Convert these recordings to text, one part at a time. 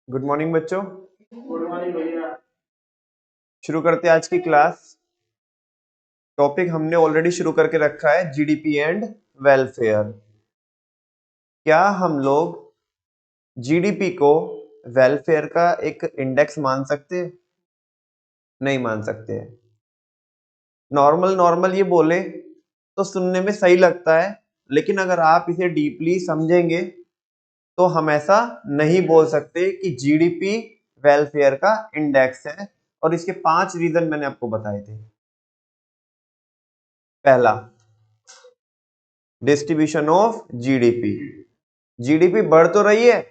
Good morning बच्चों। Good morning भैया। शुरू करते हैं आज की क्लास। टॉपिक हमने ऑलरेडी शुरू करके रखा है, जीडीपी एंड वेलफेयर। क्या हम लोग जीडीपी को वेलफेयर का एक इंडेक्स मान सकते हैं? नहीं मान सकते हैं। नॉर्मल नॉर्मल ये बोले तो सुनने में सही लगता है, लेकिन अगर आप इसे डीपली समझेंगे तो हम ऐसा नहीं बोल सकते कि जीडीपी वेलफेयर का इंडेक्स है। और इसके 5 रीजन मैंने आपको बताए थे। पहला, डिस्ट्रीब्यूशन ऑफ जीडीपी। जीडीपी बढ़ तो रही है,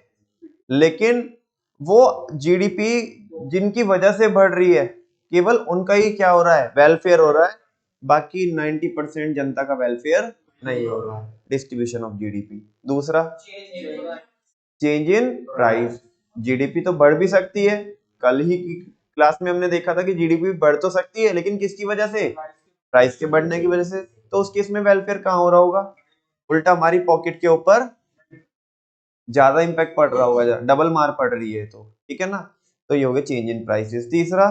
लेकिन वो जीडीपी जिनकी वजह से बढ़ रही है केवल उनका ही क्या हो रहा है, वेलफेयर हो रहा है। बाकी 90% जनता का वेलफेयर नहीं हो रहा है। Distribution of GDP. दूसरा, चेंज इन प्राइस। जीडीपी तो बढ़ भी सकती है। कल ही की क्लास में हमने देखा था कि जीडीपी बढ़ तो सकती है, लेकिन किसकी वजह से? प्राइस के बढ़ने की वजह से। तो उस केस में वेलफेयर कहाँ हो रहा होगा? उल्टा हमारी पॉकेट के ऊपर ज्यादा इंपैक्ट पड़ रहा होगा, डबल मार पड़ रही है। तो ठीक है ना। तो ये हो गया चेंज इन प्राइसेस। तीसरा,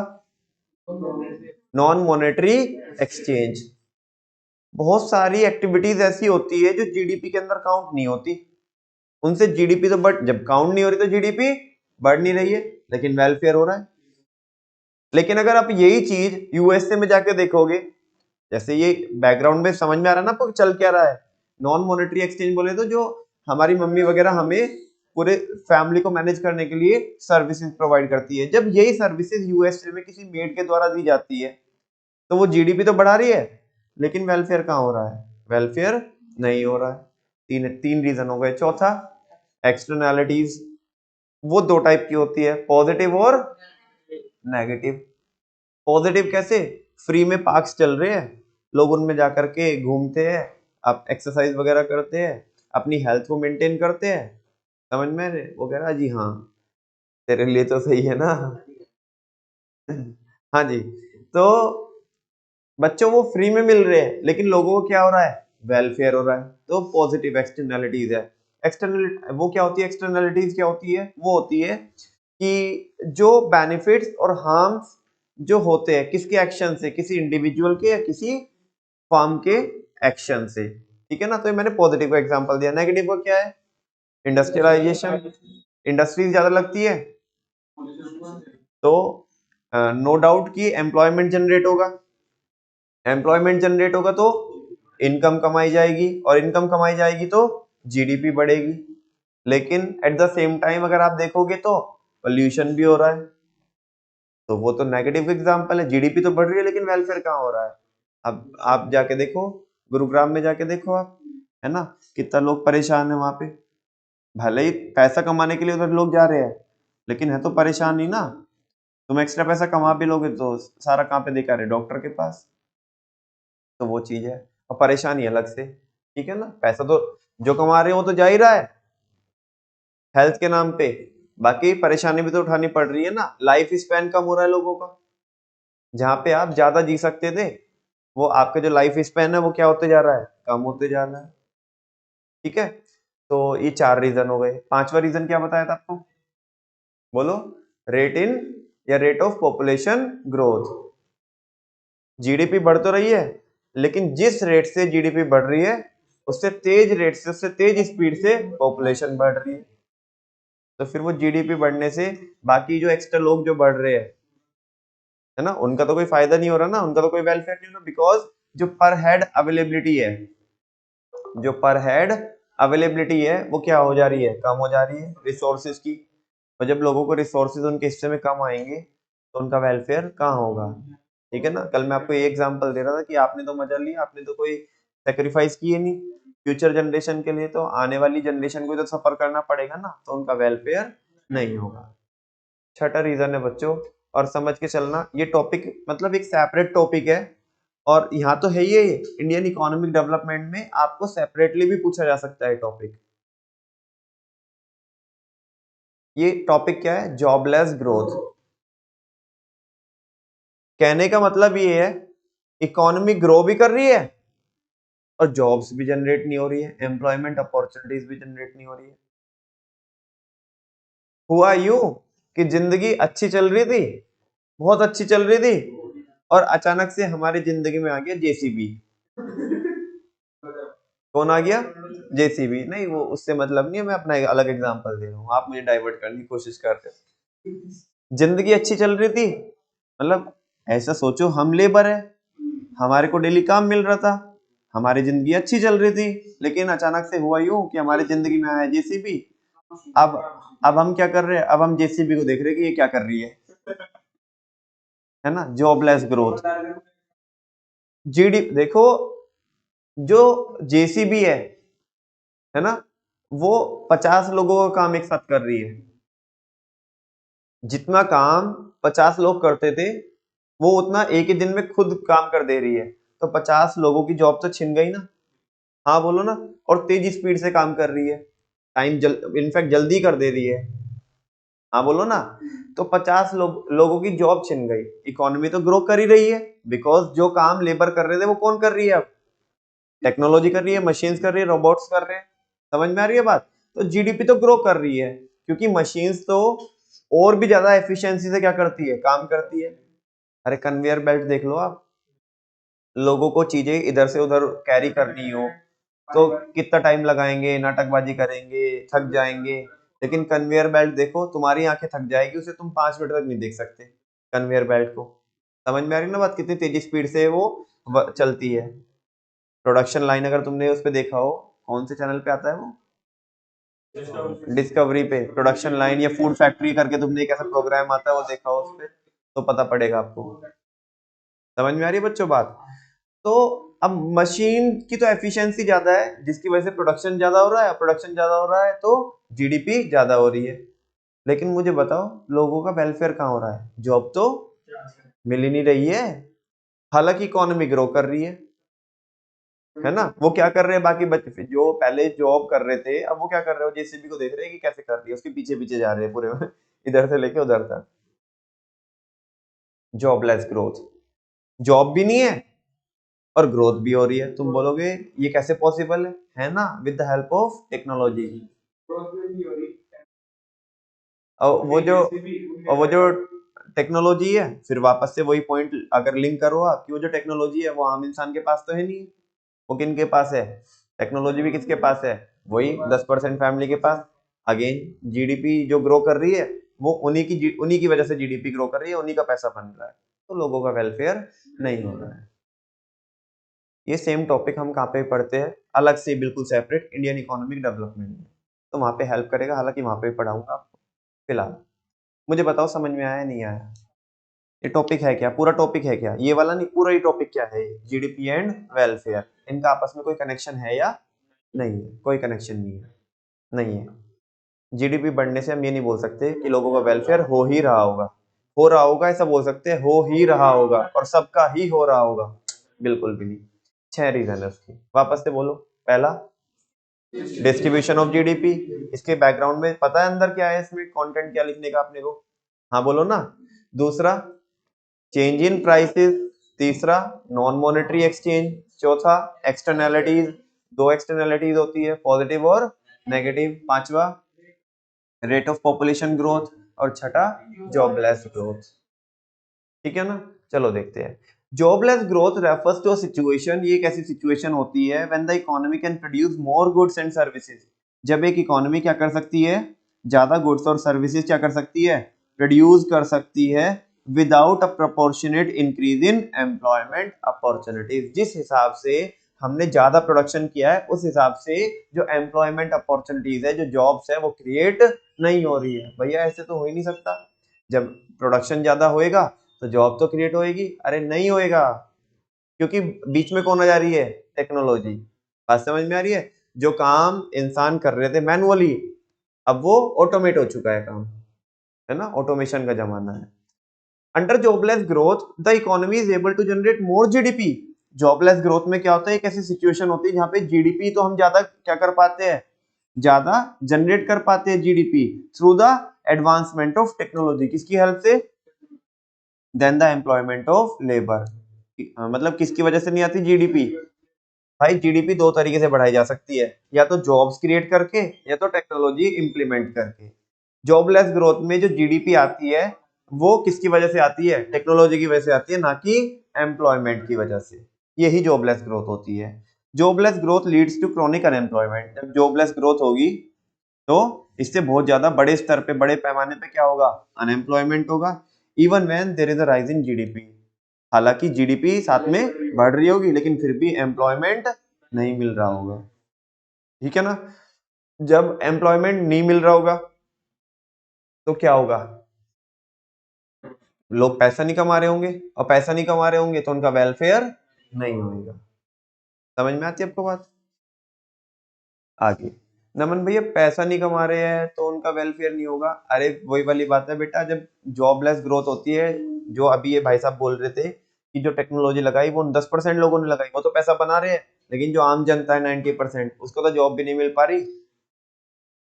नॉन मॉनेटरी एक्सचेंज। बहुत सारी एक्टिविटीज ऐसी होती है जो जीडीपी के अंदर काउंट नहीं होती। उनसे जीडीपी तो बढ़, जब काउंट नहीं हो रही तो जीडीपी बढ़ नहीं रही है, लेकिन वेलफेयर हो रहा है। लेकिन अगर आप यही चीज यूएसए में जाके देखोगे, जैसे ये बैकग्राउंड में समझ में आ रहा है ना आपको चल क्या रहा है। नॉन मॉनेटरी एक्सचेंज बोले तो जो हमारी मम्मी वगैरह हमें पूरे फैमिली को मैनेज करने के लिए सर्विसेज प्रोवाइड करती है, जब यही सर्विसेज यूएसए में किसी मेड के द्वारा दी जाती है तो वो जीडीपी तो बढ़ा रही है, लेकिन वेलफेयर कहाँ हो रहा है? वेलफेयर नहीं हो रहा है। तीन तीन रीजन हो गए। चौथा, एक्सटर्नैलिटीज। वो दो टाइप की होती है, पॉजिटिव और नेगेटिव। पॉजिटिव कैसे? फ्री में पार्क्स चल रहे हैं, लोग उनमें जाकर के घूमते हैं, आप एक्सरसाइज वगैरह करते हैं, अपनी हेल्थ को मेंटेन करते हैं। समझ में वो कह रहा जी हाँ, तेरे लिए तो सही है ना। हाँ जी। तो बच्चों वो फ्री में मिल रहे हैं, लेकिन लोगों को क्या हो रहा है? वेलफेयर हो रहा है। तो पॉजिटिव एक्सटर्नैलिटीज है। एक्सटर्नल वो क्या होती है? एक्सटर्नैलिटीज क्या होती है? वो होती है कि जो बेनिफिट्स और हार्म्स जो होते हैं किसके एक्शन से, किसी इंडिविजुअल के या किसी फर्म के एक्शन से। ठीक है ना। तो ये मैंने पॉजिटिव का एग्जांपल दिया। नेगेटिव का क्या है? इंडस्ट्रियलाइजेशन। इंडस्ट्रीज ज्यादा लगती है तो नो डाउट कि एम्प्लॉयमेंट जनरेट होगा। एम्प्लॉयमेंट जनरेट होगा तो इनकम कमाई जाएगी, और इनकम कमाई जाएगी तो जीडीपी बढ़ेगी। लेकिन एट द सेम टाइम अगर आप देखोगे तो पोल्यूशन भी हो रहा है, तो वो तो नेगेटिव एग्जांपल है। जीडीपी तो बढ़ रही है, लेकिन वेलफेयर कहाँ हो रहा है? अब आप जाके देखो, गुरुग्राम में जाके देखो आप, है ना, कितना लोग परेशान है वहां पे। भले ही पैसा कमाने के लिए उधर लोग जा रहे हैं, लेकिन है तो परेशान ही ना। तुम एक्स्ट्रा पैसा कमा भी लोगे तो सारा कहाँ पे दिखा रहे? डॉक्टर के पास। तो वो चीज है। और परेशानी अलग से। ठीक है ना। पैसा तो जो कमा रहे हो वो तो जा ही रहा है हेल्थ के नाम पे, बाकी परेशानी भी तो उठानी पड़ रही है ना। लाइफ स्पैन कम हो रहा है लोगों का। जहां पे आप ज्यादा जी सकते थे, वो आपका जो लाइफ स्पैन है वो क्या होते जा रहा है? कम होते जा रहा है। ठीक है। तो ये 4 रीजन हो गए। पांचवा रीजन क्या बताया था आपको? बोलो। रेट इन या rate of population growth. GDP बढ़ तो रही है, लेकिन जिस रेट से जीडीपी बढ़ रही है उससे तेज रेट से, उससे तेज स्पीड से पॉपुलेशन बढ़ रही है। तो फिर वो जीडीपी बढ़ने से बाकी जो एक्स्ट्रा लोग जो बढ़ रहे हैं, है ना, उनका तो कोई फायदा नहीं हो रहा ना, उनका तो कोई वेलफेयर नहीं हो रहा। बिकॉज जो पर हेड अवेलेबिलिटी है, जो पर हेड अवेलेबिलिटी है वो क्या हो जा रही है? कम हो जा रही है रिसोर्सेज की। और जब लोगों को रिसोर्सेज उनके हिस्से में कम आएंगे तो उनका वेलफेयर कहाँ होगा? ठीक है ना। कल मैं आपको ये एग्जांपल दे रहा था कि आपने तो मजा लिया, आपने तो कोई सेक्रीफाइस किए नहीं फ्यूचर जनरेशन के लिए, तो आने वाली जनरेशन को तो सफर करना पड़ेगा ना, तो उनका वेलफेयर नहीं होगा। छठा रीजन है बच्चों, और समझ के चलना, ये टॉपिक मतलब एक सेपरेट टॉपिक है, और यहाँ तो है ही है, इंडियन इकोनॉमिक डेवलपमेंट में आपको सेपरेटली भी पूछा जा सकता है टॉपिक। ये टॉपिक क्या है? Jobless growth. कहने का मतलब ये है, इकोनॉमी ग्रो भी कर रही है और जॉब्स भी जनरेट नहीं हो रही है, एम्प्लॉयमेंट अपॉर्चुनिटीज भी जनरेट नहीं हो रही है। हु आर यू कि जिंदगी अच्छी चल रही थी, बहुत अच्छी चल रही थी, और अचानक से हमारी जिंदगी में आ गया जेसीबी। कौन आ गया? जेसीबी। नहीं, वो उससे मतलब नहीं है, मैं अपना एक अलग एग्जांपल दे रहा हूँ, आप मुझे डाइवर्ट करने की कोशिश कर रहे हो। जिंदगी अच्छी चल रही थी, मतलब ऐसा सोचो हम लेबर है, हमारे को डेली काम मिल रहा था, हमारी जिंदगी अच्छी चल रही थी, लेकिन अचानक से हुआ यूं कि हमारी जिंदगी में आया जेसीबी। अब हम क्या कर रहे हैं? अब हम जेसीबी को देख रहे हैं कि ये क्या कर रही है ना? Jobless growth. जीडी देखो, जो जेसीबी है ना, वो 50 लोगों का काम एक साथ कर रही है। जितना काम 50 लोग करते थे, वो उतना एक ही दिन में खुद काम कर दे रही है। तो 50 लोगों की जॉब तो छिन गई ना। हाँ बोलो ना। और तेज स्पीड से काम कर रही है, इनफैक्ट जल्दी कर दे रही है। हाँ बोलो ना। तो 50 लोगों की जॉब छिन गई। इकोनॉमी तो ग्रो कर ही रही है, बिकॉज जो काम लेबर कर रहे थे वो कौन कर रही है? अब टेक्नोलॉजी कर रही है, मशीन्स कर रही है, रोबोट्स कर रहे हैं। समझ में आ रही है बात? तो जीडीपी तो ग्रो कर रही है, क्योंकि मशीन्स तो और भी ज्यादा एफिशिएंसी से क्या करती है? काम करती है। अरे कन्वेयर बेल्ट देख लो आप, लोगों को चीजें इधर से उधर कैरी करनी हो तो कितना टाइम लगाएंगे, नाटकबाजी करेंगे, थक जाएंगे। लेकिन कन्वेयर बेल्ट देखो, तुम्हारी आंखें थक जाएगी, उसे तुम 5 मिनट तक नहीं देख सकते कन्वेयर बेल्ट को। समझ में आ रही ना बात? कितनी तेजी स्पीड से वो चलती है। प्रोडक्शन लाइन अगर तुमने उस पे देखा हो, कौन से चैनल पे आता है वो? डिस्कवरी पे। प्रोडक्शन लाइन या फूड फैक्ट्री करके तुमने एक ऐसा प्रोग्राम आता है, वो देखा हो उस पे, तो पता पड़ेगा आपको। समझ में आ रही है बच्चों बात? तो अब मशीन की तो एफिशिएंसी ज्यादा है, जिसकी वजह से प्रोडक्शन ज्यादा हो रहा है, प्रोडक्शन ज्यादा हो रहा है तो जीडीपी ज्यादा हो रही है। लेकिन मुझे बताओ, लोगों का वेलफेयर कहाँ हो रहा है? जॉब तो मिल ही नहीं रही है। हालांकि इकोनॉमी ग्रो कर रही है ना? वो क्या कर रहे हैं बाकी बच्चे जो पहले जॉब कर रहे थे, अब वो क्या कर रहे हो? जेसीबी को देख रहे हैं कि कैसे कर रही है, उसके पीछे पीछे जा रहे हैं पूरे इधर से लेके उधर तक। जॉबलेस ग्रोथ, जॉब भी नहीं है और ग्रोथ भी हो रही है। तुम बोलोगे ये कैसे पॉसिबल है ना? With the help of technology. और वो जो टेक्नोलॉजी है, फिर वापस से वही पॉइंट अगर लिंक करो आप, कि वो जो टेक्नोलॉजी है वो आम इंसान के पास तो है नहीं, वो किन के पास है? टेक्नोलॉजी भी किसके पास है? वही 10% फैमिली के पास। अगेन जीडीपी जो ग्रो कर रही है, वो उन्हीं की वजह से जीडीपी ग्रो कर रही है, उन्हीं का पैसा बन रहा है, तो लोगों का वेलफेयर नहीं हो रहा है। ये सेम टॉपिक हम कहाँ पे पढ़ते हैं अलग से, बिल्कुल सेपरेट, इंडियन इकोनॉमिक डेवलपमेंट में, तो वहां पे हेल्प करेगा, हालांकि वहां पे पढ़ाऊंगा आपको। फिलहाल मुझे बताओ समझ में आया नहीं आया? ये टॉपिक है क्या? पूरा टॉपिक है क्या ये वाला? नहीं, पूरा ही टॉपिक क्या है? GDP and welfare. इनका आपस में कोई कनेक्शन है या नहीं है? कोई कनेक्शन नहीं है। नहीं है। जीडीपी बढ़ने से हम ये नहीं बोल सकते कि लोगों का वेलफेयर हो ही रहा होगा। हो रहा होगा ऐसा बोल सकते हैं, हो ही रहा होगा और सबका ही हो रहा होगा, बिल्कुल भी नहीं। 6 रीजन है उसकी, वापस से बोलो। पहला, डिस्ट्रीब्यूशन ऑफ जीडीपी। इसके बैकग्राउंड में पता है अंदर क्या है, इसमें कंटेंट क्या लिखने का अपने को? हाँ बोलो ना। दूसरा, चेंज इन प्राइसेस। तीसरा, नॉन मॉनेटरी एक्सचेंज। चौथा, एक्सटर्नैलिटीज। 2 एक्सटर्नैलिटीज होती है, पॉजिटिव और नेगेटिव। पांचवा, रेट ऑफ पॉपुलेशन ग्रोथ। और छठा, जॉबलेस ग्रोथ। ठीक है ना? चलो देखते हैं। Jobless growth refers to a situation, ये एक ऐसी सिचुएशन होती है when the economy can produce more goods and services. जब एक इकोनॉमी क्या कर सकती है? ज्यादा गुड्स और सर्विसेज क्या कर सकती है? प्रोड्यूस कर सकती है, without a proportionate increase in employment opportunities. जिस हिसाब से हमने ज्यादा प्रोडक्शन किया है, उस हिसाब से जो एम्प्लॉयमेंट अपॉर्चुनिटीज है, जो जॉब्स है, वो क्रिएट नहीं हो रही है। भैया ऐसे तो हो ही नहीं सकता। जब प्रोडक्शन ज्यादा होएगा तो जॉब तो क्रिएट होएगी। अरे नहीं होएगा, क्योंकि बीच में कौन आ जा रही है? टेक्नोलॉजी। बात समझ में आ रही है? जो काम इंसान कर रहे थे मैनुअली, अब वो ऑटोमेट हो चुका है काम, है ना? ऑटोमेशन का जमाना है। Under jobless growth the economy is able to generate more GDP. Jobless growth में क्या होता है? एक ऐसी सिचुएशन होती है जहां पे जीडीपी तो हम ज्यादा क्या कर पाते हैं? ज्यादा जनरेट कर पाते हैं GDP through the advancement of technology. किसकी हेल्प से? Then the employment of labour. मतलब किसकी वजह से नहीं आती जीडीपी? भाई जीडीपी 2 तरीके से बढ़ाई जा सकती है, या तो जॉब्स क्रिएट करके, या तो टेक्नोलॉजी इंप्लीमेंट करके। जॉबलेस ग्रोथ में जो जीडीपी आती है वो किसकी वजह से आती है? टेक्नोलॉजी की वजह से आती है, ना कि एम्प्लॉयमेंट की वजह से। यही जॉबलेस ग्रोथ होती है। Jobless growth leads to chronic unemployment. जब जॉबलेस ग्रोथ होगी तो इससे बहुत ज्यादा बड़े स्तर पे, बड़े पैमाने पे क्या होगा? अनएम्प्लॉयमेंट होगा। Even when there is a rise in GDP. हालांकि जीडीपी साथ में बढ़ रही होगी लेकिन फिर भी एम्प्लॉयमेंट नहीं मिल रहा होगा। ठीक है ना? जब एम्प्लॉयमेंट नहीं मिल रहा होगा तो क्या होगा? लोग पैसा नहीं कमा रहे होंगे, और पैसा नहीं कमा रहे होंगे तो उनका वेलफेयर नहीं होगा। समझ में आती है आपको बात? आगे, नमन भैया पैसा नहीं कमा रहे हैं तो उनका वेलफेयर नहीं होगा। अरे वही वाली बात है बेटा, जब जॉबलेस ग्रोथ होती है, जो अभी ये भाई साहब बोल रहे थे कि जो टेक्नोलॉजी लगाई वो 10% लोगों ने लगाई, वो तो पैसा बना रहे हैं, लेकिन जो आम जनता है 90% उसको तो जॉब भी नहीं मिल पा रही।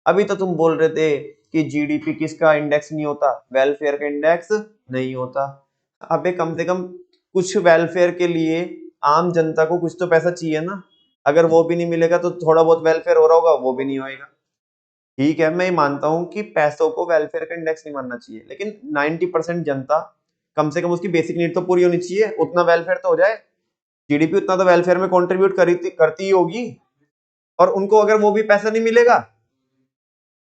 अभी तो तुम बोल रहे थे कि जीडीपी किसका इंडेक्स नहीं होता? वेलफेयर का इंडेक्स नहीं होता। अबे कम से कम कुछ वेलफेयर के लिए आम जनता को कुछ तो पैसा चाहिए ना। अगर वो भी नहीं मिलेगा तो थोड़ा बहुत वेलफेयर हो रहा होगा, वो भी नहीं होएगा। ठीक है, मैं ये मानता हूँ कि पैसों को वेलफेयर का इंडेक्स नहीं मानना चाहिए, लेकिन 90% जनता, कम से कम उसकी बेसिक नीड तो पूरी होनी चाहिए, उतना वेलफेयर तो हो जाए। जीडीपी उतना तो वेलफेयर में कंट्रीब्यूट करती ही होगी। और उनको अगर वो भी पैसा नहीं मिलेगा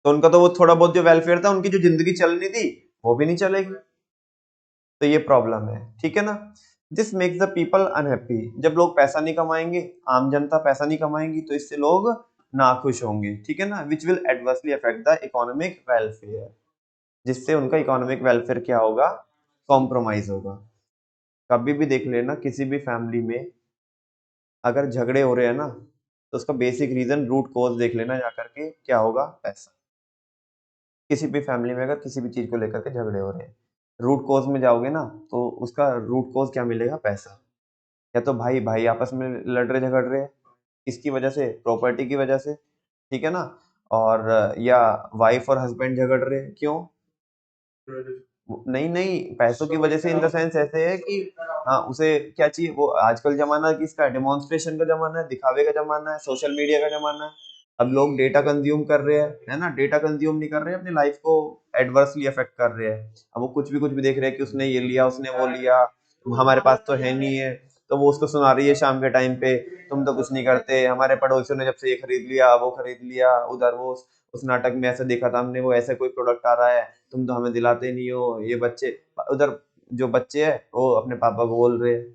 तो उनका तो वो थोड़ा बहुत जो वेलफेयर था, उनकी जो जिंदगी चलनी थी, वो भी नहीं चलेगी। तो ये प्रॉब्लम है। ठीक है ना? This makes the people unhappy. जब लोग पैसा नहीं कमाएंगे, आम जनता पैसा नहीं कमाएंगी, तो इससे लोग नाखुश होंगे। ठीक है ना? Which will adversely affect the economic welfare, जिससे उनका इकोनॉमिक वेलफेयर क्या होगा? कॉम्प्रोमाइज होगा। कभी भी देख लेना, किसी भी फैमिली में अगर झगड़े हो रहे हैं ना, तो उसका बेसिक रीजन, रूट कॉज देख लेना जाकर के, क्या होगा? पैसा। किसी भी फैमिली में अगर किसी भी चीज को लेकर के झगड़े हो रहे हैं, रूट कॉज में जाओगे ना, तो उसका रूट कॉज क्या मिलेगा? पैसा। या तो भाई भाई आपस में लड़ रहे झगड़ रहे हैं, किसकी वजह से? प्रॉपर्टी की वजह से। ठीक है ना? और या वाइफ और हस्बैंड झगड़ रहे हैं, क्यों? नहीं नहीं, पैसों की वजह से, इन द सेंस ऐसे है कि हाँ, उसे क्या चाहिए? वो आजकल जमाना किसका? डेमोन्स्ट्रेशन का जमाना है, दिखावे का जमाना है, सोशल मीडिया का जमाना है। अब लोग डेटा कंज्यूम कर रहे हैं, है ना? डेटा कंज्यूम नहीं कर रहे हैं, अपनी लाइफ को एडवर्सली अफेक्ट कर रहे हैं। अब वो कुछ भी देख रहे हैं कि उसने ये लिया, उसने वो लिया, हमारे पास तो है नहीं है, तो वो उसको सुना रही है शाम के टाइम पे, तुम तो कुछ नहीं करते, हमारे पड़ोसियों ने जब से ये खरीद लिया, वो खरीद लिया, उधर वो उस नाटक में ऐसा देखा था हमने, वो ऐसे कोई प्रोडक्ट आ रहा है, तुम तो हमें दिलाते नहीं हो। ये बच्चे उधर, जो बच्चे हैं वो अपने पापा को बोल रहे हैं,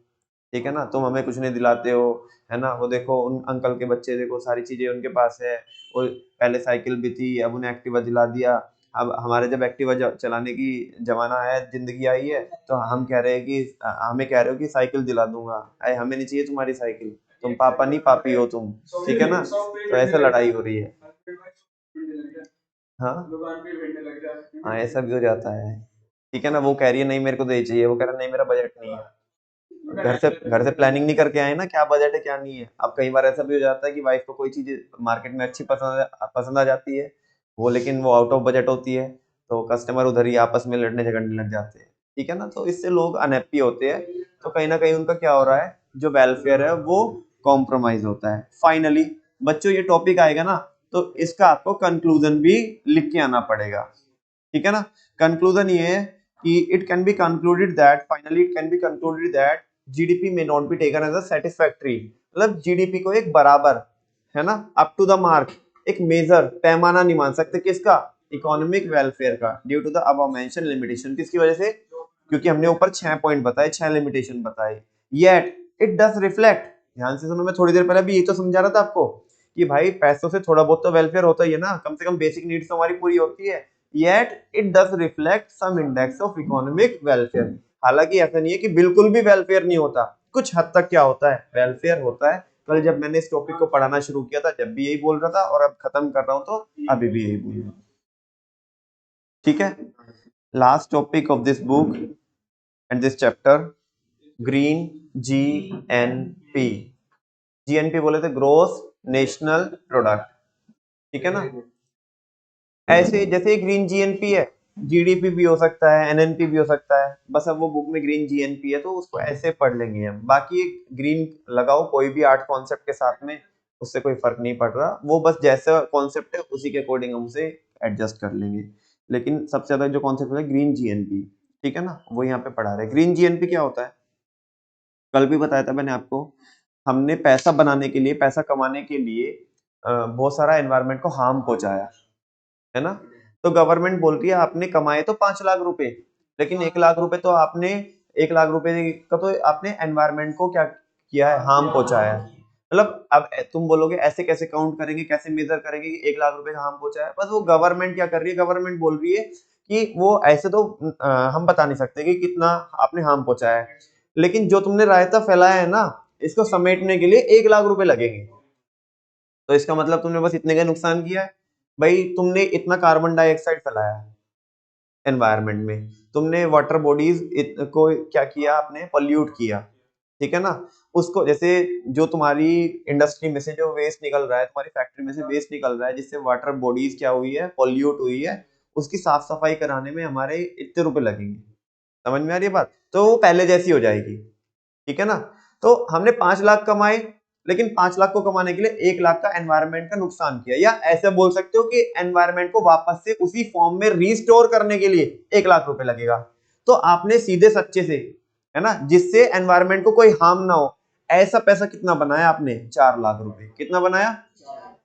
ठीक है ना, तुम हमें कुछ नहीं दिलाते हो, है ना? वो देखो उन अंकल के बच्चे, देखो सारी चीजें उनके पास है, वो पहले साइकिल भी थी, अब उन्हें एक्टिवा दिला दिया। अब हमारे जब एक्टिवा चलाने की जमाना है, जिंदगी आई है, तो हम कह रहे हैं कि हमें कह रहे हो कि साइकिल दिला दूंगा। अरे हमें नहीं चाहिए तुम्हारी साइकिल, तुम पापा नहीं पापी हो तुम। ठीक है ना? तो ऐसे लड़ाई हो रही है। हाँ हाँ, ऐसा भी हो जाता है। ठीक है ना? वो कह रही है नहीं मेरे को तो ये चाहिए, वो कह रहा है नहीं मेरा बजट नहीं है। घर से प्लानिंग नहीं करके आए ना, क्या बजट है क्या नहीं है। अब कई बार ऐसा भी हो जाता है कि वाइफ को कोई चीज मार्केट में अच्छी पसंद आ जाती है, वो लेकिन वो आउट ऑफ बजट होती है, तो कस्टमर उधर ही आपस में लड़ने झगड़ने लग जाते हैं। ठीक है ना? तो इससे लोग अनहैप्पी होते हैं, तो कहीं ना कहीं उनका क्या हो रहा है? जो वेलफेयर है वो कॉम्प्रोमाइज होता है। फाइनली बच्चों, ये टॉपिक आएगा ना, तो इसका आपको कंक्लूजन भी लिख के आना पड़ेगा। ठीक है ना? कंक्लूजन ये है कि it can be concluded that, finally it can be concluded that GDP may not be taken as a satisfactory. मतलब जीडीपी को एक बराबर, है ना, अप टू द मार्क, एक मेजर पैमाना नहीं मान सकते किसका? इकोनॉमिक वेलफेयर का, due to the above mention limitation. किसकी वजह से? क्योंकि हमने ऊपर 6 पॉइंट बताए, 6 लिमिटेशन बताए। येट इट डज रिफ्लेक्ट, ध्यान से सुनो, मैं थोड़ी देर पहले भी ये तो समझा रहा था आपको कि भाई पैसों से थोड़ा बहुत तो वेलफेयर होता ही है ना, कम से कम बेसिक नीड्स तो हमारी पूरी होती है। Yet it does reflect some index of economic welfare. हालांकि ऐसा नहीं है कि बिल्कुल भी वेलफेयर नहीं होता, कुछ हद तक क्या होता है? वेलफेयर होता है। कल जब मैंने इस टॉपिक को पढ़ाना शुरू किया था, जब भी यही बोल रहा था, और अब खत्म कर रहा हूं तो अभी भी यही बोल रहा हूं। ठीक है? Last topic of this book and this chapter, green GNP. GNP बोले थे ग्रोस नेशनल प्रोडक्ट। ठीक है ना? ऐसे जैसे ग्रीन जीएनपी है, जीडीपी भी हो सकता है, एनएनपी भी हो सकता है, बस अब वो बुक में ग्रीन जीएनपी है तो उसको ऐसे पढ़ लेंगे हम। बाकी ग्रीन लगाओ कोई भी 8 कॉन्सेप्ट के साथ में, उससे कोई फर्क नहीं पड़ रहा, वो बस जैसा कॉन्सेप्ट है उसी के अकॉर्डिंग हम उसे एडजस्ट कर लेंगे। लेकिन सबसे ज्यादा जो कॉन्सेप्ट है ग्रीन जीएनपी, ठीक है ना, वो यहाँ पे पढ़ा रहे हैं। ग्रीन जीएनपी क्या होता है, कल भी बताया था मैंने आपको, हमने पैसा बनाने के लिए, पैसा कमाने के लिए बहुत सारा एनवायरनमेंट को हार्म पहुंचाया, है ना। तो गवर्नमेंट बोल रही है आपने कमाए तो 5 लाख रुपए, लेकिन 1 लाख रुपए तो आपने, 1 लाख रुपए का तो आपने एनवायरनमेंट को क्या किया है, हार्म पहुंचाया है। मतलब अब तुम बोलोगे ऐसे कैसे काउंट करेंगे, कैसे मेजर करेंगे कि 1 लाख रुपए का हार्म पहुंचाया है। बस वो गवर्नमेंट क्या कर रही है, गवर्नमेंट बोल रही है कि वो ऐसे तो हम बता नहीं सकते कि कितना आपने हार्म पहुंचाया है, लेकिन जो तुमने रायता फैलाया है ना, इसको समेटने के लिए 1 लाख रुपए लगेंगे। तो इसका मतलब तुमने बस इतने का नुकसान किया है भाई, तुमने इतना कार्बन डाइऑक्साइड फैलाया है एनवायरनमेंट में, तुमने वाटर बॉडीज को क्या किया, आपने पॉल्यूट किया, ठीक है ना। उसको जैसे जो तुम्हारी इंडस्ट्री में से जो वेस्ट निकल रहा है, तुम्हारी फैक्ट्री में से वेस्ट निकल रहा है, जिससे वाटर बॉडीज क्या हुई है, पॉल्यूट हुई है, उसकी साफ सफाई कराने में हमारे इतने रुपए लगेंगे। समझ में आ रही है बात, तो वो पहले जैसी हो जाएगी, ठीक है ना। तो हमने 5 लाख कमाए, लेकिन 5 लाख को कमाने के लिए 1 लाख का एनवायरनमेंट का नुकसान किया, या ऐसे बोल सकते हो कि एनवायरनमेंट को वापस से उसी फॉर्म में रिस्टोर करने के लिए 1 लाख रुपए लगेगा। तो आपने सीधे सच्चे से, है ना, जिससे एनवायरनमेंट को कोई हार्म ना हो, ऐसा पैसा कितना बनाया आपने, 4 लाख रुपए। कितना बनाया,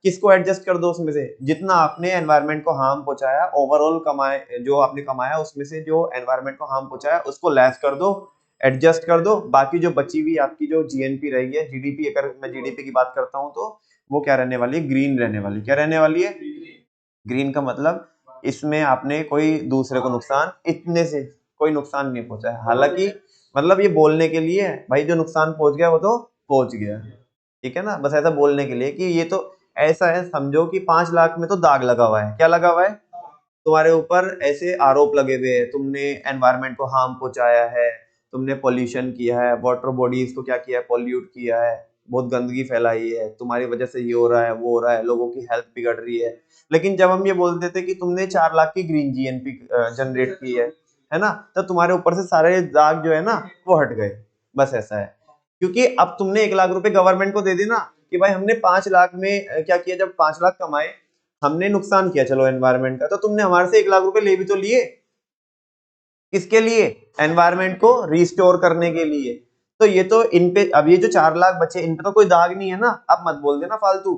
किसको एडजस्ट कर दो उसमें से, जितना आपने एनवायरनमेंट को हार्म पहुंचाया, ओवरऑल कमाए जो आपने कमाया उसमें से जो एनवायरनमेंट को हार्म पहुंचाया उसको लेस कर दो, एडजस्ट कर दो, बाकी जो बची हुई आपकी जो जीएनपी रही है, जीडीपी, अगर मैं जीडीपी की बात करता हूं तो वो क्या रहने वाली है, ग्रीन रहने वाली। क्या रहने वाली है, ग्रीन का मतलब इसमें आपने कोई दूसरे को नुकसान, इतने से कोई नुकसान नहीं पहुंचाया। हालांकि मतलब ये बोलने के लिए भाई जो नुकसान पहुंच गया वो तो पहुंच गया, ठीक है ना, बस ऐसा बोलने के लिए कि ये तो ऐसा है, समझो कि 5 लाख में तो दाग लगा हुआ है। क्या लगा हुआ है, तुम्हारे ऊपर ऐसे आरोप लगे हुए हैं, तुमने एनवायरनमेंट को हार्म पहुंचाया है, तुमने पोल्यूशन किया है, वाटर बॉडीज को क्या किया है, पॉल्यूट किया है, बहुत गंदगी फैलाई है, तुम्हारी वजह से ये हो रहा है, वो हो रहा है, लोगों की हेल्थ बिगड़ रही है। लेकिन जब हम ये बोल देते कि तुमने 4 लाख की ग्रीन जीएनपी जनरेट की है ना, तो तुम्हारे ऊपर से सारे दाग जो है ना वो हट गए। बस ऐसा है, क्योंकि अब तुमने 1 लाख रुपए गवर्नमेंट को दे दी ना, कि भाई हमने 5 लाख में क्या किया, जब 5 लाख कमाए, हमने नुकसान किया चलो एनवायरनमेंट का, तो तुमने हमारे से 1 लाख रुपए ले भी तो लिए, किसके लिए, एनवायरनमेंट को रिस्टोर करने के लिए। तो ये तो इन पे, अब ये जो 4 लाख बचे इन पे तो कोई दाग नहीं है ना, अब मत बोल देना फालतू,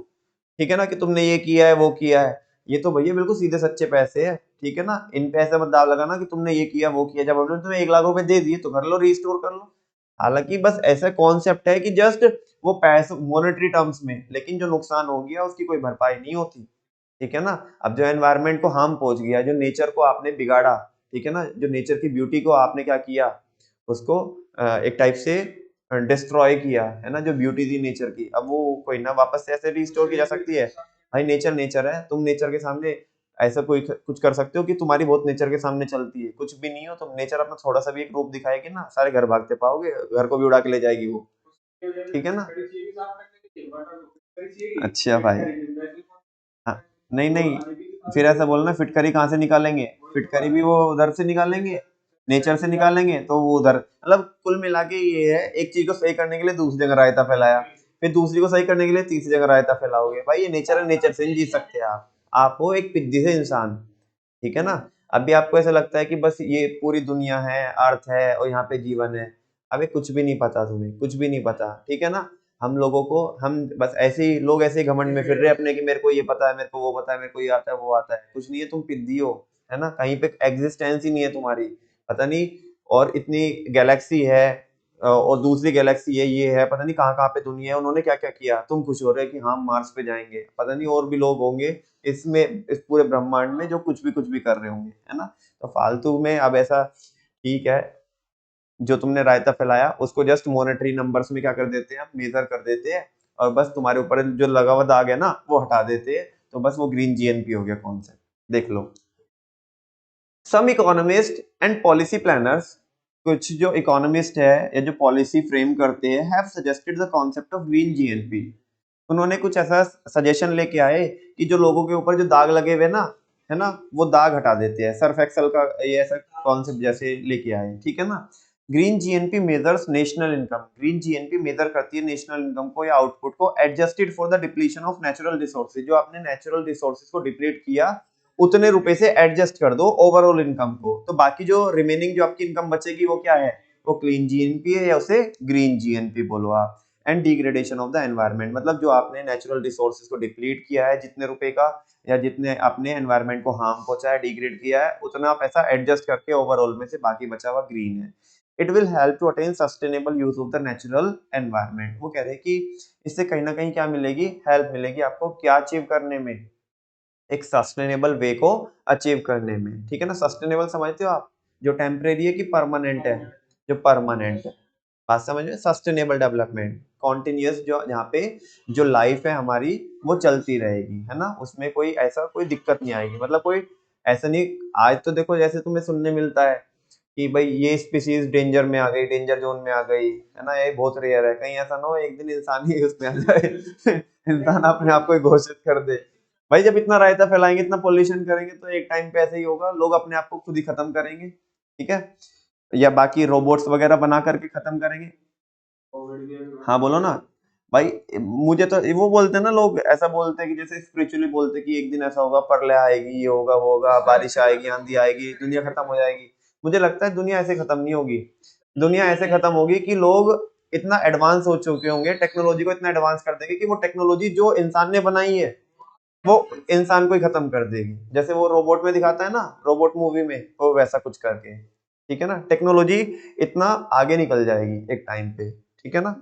ठीक है ना, कि तुमने ये किया है वो किया है। ये तो भैया बिल्कुल सीधे सच्चे पैसे है, ठीक है ना, इन पे ऐसे मत दाग लगाना कि तुमने ये किया वो किया, जब हमने तुम्हें 1 लाख रुपए दे दिए तो कर लो, रिस्टोर कर लो। हालांकि बस ऐसा कॉन्सेप्ट है कि जस्ट वो पैसे मॉनेटरी टर्म्स में, लेकिन जो नुकसान हो गया उसकी कोई भरपाई नहीं होती, ठीक है ना। अब जो एनवायरनमेंट को हार्म पहुंच गया, जो नेचर को आपने बिगाड़ा, ठीक है ना, जो नेचर की ब्यूटी को आपने क्या किया, उसको एक टाइप से डिस्ट्रॉय किया, है ना, जो ब्यूटी थी नेचर की, अब वो कोई ना वापस से ऐसे रिस्टोर की जा सकती है। भाई नेचर नेचर है, तुम नेचर के सामने ऐसा कोई कुछ कर सकते हो कि तुम्हारी बहुत नेचर के सामने चलती है, कुछ भी नहीं हो तुम, नेचर अपना थोड़ा सा भी एक रूप दिखाएगी ना, सारे घर भागते पाओगे, घर को भी उड़ा के ले जाएगी वो, ठीक है ना। अच्छा भाई, हाँ, नहीं नहीं, फिर ऐसा बोलना फिटकरी कहाँ से निकालेंगे, फिटकरी भी वो उधर से निकालेंगे, नेचर से निकालेंगे, तो वो उधर, मतलब कुल मिला के ये है, एक चीज को सही करने के लिए दूसरी जगह रायता फैलाया, फिर दूसरी को सही करने के लिए तीसरी जगह रायता फैलाओगे। भाई ये नेचर है, नेचर से नहीं जी सकते आप हो एक पिद्दी से इंसान, ठीक है ना। अभी आपको ऐसा लगता है कि बस ये पूरी दुनिया है, अर्थ है और यहाँ पे जीवन है, अभी कुछ भी नहीं पता तुम्हें, कुछ भी नहीं पता, ठीक है ना। हम लोगों को, हम बस ऐसे ही लोग ऐसे ही घमंड में फिर रहे अपने कि मेरे को ये पता है, मेरे को वो पता है, मेरे को ये आता है वो आता है, कुछ नहीं है, तुम पिद्दी हो, है ना, कहीं पे एग्जिस्टेंस ही नहीं है तुम्हारी, पता नहीं। और इतनी गैलेक्सी है और दूसरी गैलेक्सी है, ये है, पता नहीं कहाँ कहाँ पे दुनिया है, उन्होंने क्या क्या किया, तुम खुश हो रहे हो कि हाँ मार्स पे जाएंगे, पता नहीं और भी लोग होंगे इसमें, इस पूरे ब्रह्मांड में जो कुछ भी कर रहे होंगे, है ना। तो फालतू में अब ऐसा, ठीक है, जो तुमने रायता फैलाया उसको जस्ट मॉनेटरी नंबर्स में क्या कर देते हैं, मेजर कर देते हैं, और बस तुम्हारे ऊपर जो लगा हुआ दाग है ना वो हटा देते हैं, तो बस वो ग्रीन जीएनपी हो गया कॉन्सेप्ट, देख लो। सम इकोनॉमिस्ट एंड पॉलिसी प्लानर्स, कुछ जो इकोनॉमिस्ट है या जो पॉलिसी फ्रेम करते हैं, have suggested the concept of green GNP. उन्होंने कुछ ऐसा सजेशन लेके आए कि जो लोगों के ऊपर जो दाग लगे हुए ना, है ना, वो दाग हटा देते हैं, सर्फ एक्सेल का ये ऐसा कॉन्सेप्ट जैसे लेके आए, ठीक है ना। Green GNP measures national income, green GNP measure करती है नेशनल इनकम को या आउटपुट को, adjusted for the depletion of natural resources, जो आपने नेचुरल रिसोर्सेज को डिप्लीट किया उतने रुपए से एडजस्ट कर दो ओवरऑल इनकम को, तो बाकी जो रिमेनिंग जो आपकी इनकम बचेगी वो क्या है, वो क्लीन जीएनपी है या उसे ग्रीन जीएनपी बोलो आप। And degradation of the environment, मतलब जो आपने नेचुरल रिसोर्सेज को डिप्लीट किया है जितने रुपए का, या जितने अपने एनवायरनमेंट को हार्म पहुंचा है, डिग्रेड किया है, उतना पैसा एडजस्ट करके ओवरऑल में से बाकी बचा हुआ ग्रीन है। It will help to attain sustainable use of the natural environment. वो कह रहे हैं कि इससे कहीं ना कहीं क्या मिलेगी, हेल्प मिलेगी आपको क्या अचीव करने में, एक सस्टेनेबल वे को अचीव करने में। ठीक है ना, सस्टेनेबल समझते हो आप, जो टेम्परेरी है कि परमानेंट है, जो परमानेंट है, बात समझ में। सस्टेनेबल डेवलपमेंट कॉन्टिन्यूअस, जो यहाँ पे जो लाइफ है हमारी वो चलती रहेगी, है ना, उसमें कोई ऐसा कोई दिक्कत नहीं आएगी, मतलब कोई ऐसा नहीं। आज तो देखो जैसे तुम्हें सुनने मिलता है कि भाई ये स्पीसीज डेंजर में आ गई, डेंजर जोन में आ गई, है ना, ये बहुत रेयर है, कहीं ऐसा ना हो एक दिन इंसान ही उसमें आ जाए इंसान अपने आप को घोषित कर दे। भाई जब इतना रायता फैलाएंगे, इतना पोल्यूशन करेंगे, तो एक टाइम पे ऐसे ही होगा, लोग अपने आप को खुद ही खत्म करेंगे। ठीक है, या बाकी रोबोट्स वगैरह बना करके खत्म करेंगे। हाँ बोलो ना भाई। मुझे तो वो बोलते हैं ना लोग, ऐसा बोलते हैं कि जैसे स्पिरिचुअली बोलते हैं कि एक दिन ऐसा होगा, प्रलय आएगी, ये होगा वो होगा, बारिश आएगी, आंधी आएगी, दुनिया खत्म हो जाएगी। मुझे लगता है दुनिया ऐसे खत्म नहीं होगी। दुनिया ऐसे खत्म होगी कि लोग इतना एडवांस हो चुके होंगे, टेक्नोलॉजी को इतना एडवांस कर देंगे कि वो टेक्नोलॉजी जो इंसान ने बनाई है वो इंसान को ही खत्म कर देगी। जैसे वो रोबोट में दिखाता है ना, रोबोट मूवी में, वो वैसा कुछ करके। ठीक है ना, टेक्नोलॉजी इतना आगे निकल जाएगी एक टाइम पे। ठीक है ना,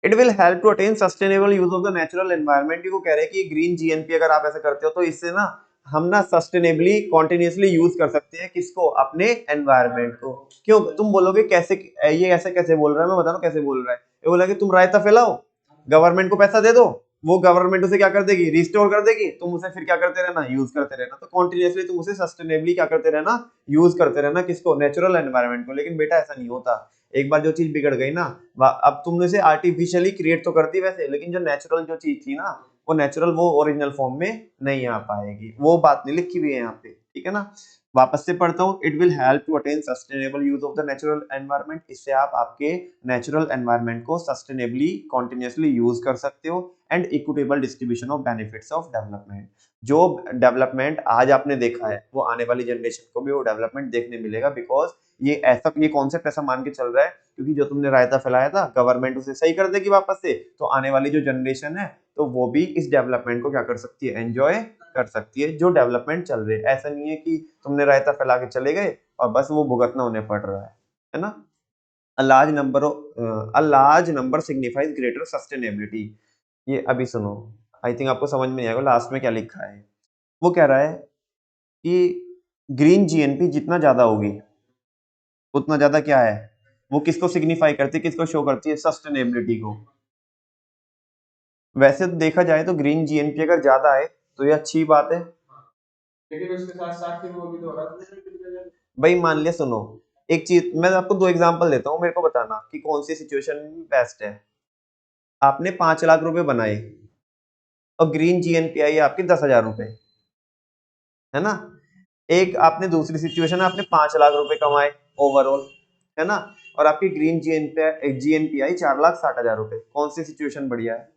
it will help to attain sustainable use of the natural environment. को कह रहे हैं कि ग्रीन जीएनपी अगर आप ऐसा करते हो तो इससे ना हम ना सस्टेनेबली कॉन्टिन्यूसली यूज कर सकते हैं, किसको, अपने एनवायरनमेंट को। क्यों, तुम बोलोगे कैसे, ये ऐसे कैसे बोल रहा है, मैं बता रहा हूँ कैसे बोल रहा है। ये बोला कि तुम रायता फैलाओ, गवर्नमेंट को पैसा दे दो, वो गवर्नमेंट उसे क्या कर देगी, रिस्टोर कर देगी, तुम उसे फिर क्या करते रहना, यूज करते रहना। तो कॉन्टिन्यूसली तुम उसे सस्टेनेबली क्या करते रहना, यूज करते रहना, किसको, नेचुरल एनवायरनमेंट को। लेकिन बेटा ऐसा नहीं होता, एक बार जो चीज बिगड़ गई ना, अब तुमने उसे आर्टिफिशियली क्रिएट तो कर दी वैसे, लेकिन जो नेचुरल जो चीज थी ना, वो नेचुरल वो ओरिजिनल फॉर्म में नहीं आ पाएगी। वो बात नहीं लिखी हुई है यहाँ पे। ठीक है ना, वापस से पढ़ता हूँ। It will help to attain sustainable use of the natural environment. इससे आप आपके नेचुरल एनवायरनमेंट को सस्टेनेबली कॉन्टिन्यूसली यूज कर सकते हो। And equitable distribution of benefits of development. जो डेवलपमेंट आज आपने देखा है वो आने वाली जनरेशन को भी वो डेवलपमेंट देखने मिलेगा, बिकॉज ये कॉन्सेप्ट ऐसा मान के चल रहा है क्योंकि जो तुमने रायता फैलाया था गवर्नमेंट उसे सही कर देगी वापस से, तो आने वाली जो जनरेशन है तो वो भी इस डेवलपमेंट को क्या कर सकती है, एंजॉय कर सकती है, जो डेवलपमेंट चल रही है। ऐसा नहीं है कि तुमने रायता फैला के चले गए और बस वो भुगतना उन्हें पड़ रहा है ना। a large number signifies greater sustainability। ये अभी सुनो, आई थिंक आपको समझ में नहीं आएगा लास्ट में क्या लिखा है। वो कह रहा है कि ग्रीन जीएनपी जितना ज्यादा होगी उतना ज्यादा क्या है, वो किसको सिग्निफाई करती है, किसको शो करती है, सस्टेनेबिलिटी को। वैसे तो देखा जाए तो ग्रीन जीएनपी अगर ज्यादा है तो ये अच्छी बात है, लेकिन उसके साथ साथ फिर वो भी तो हो रहा है। भाई मान लिया, सुनो एक चीज मैं आपको दो एग्जांपल देता हूँ, मेरे को बताना कि कौन सी सिचुएशन बेस्ट है। आपने 5 लाख रुपए बनाए और ग्रीन जीएनपी आई आपके 10,000 रुपए, है ना। एक आपने दूसरी सिचुएशन है, आपने 5 लाख रुपए कमाए ओवरऑल, है ना, और आपकी ग्रीन जीएनपी आई 4,60,000 रुपए। कौन सी सिचुएशन बढ़िया है,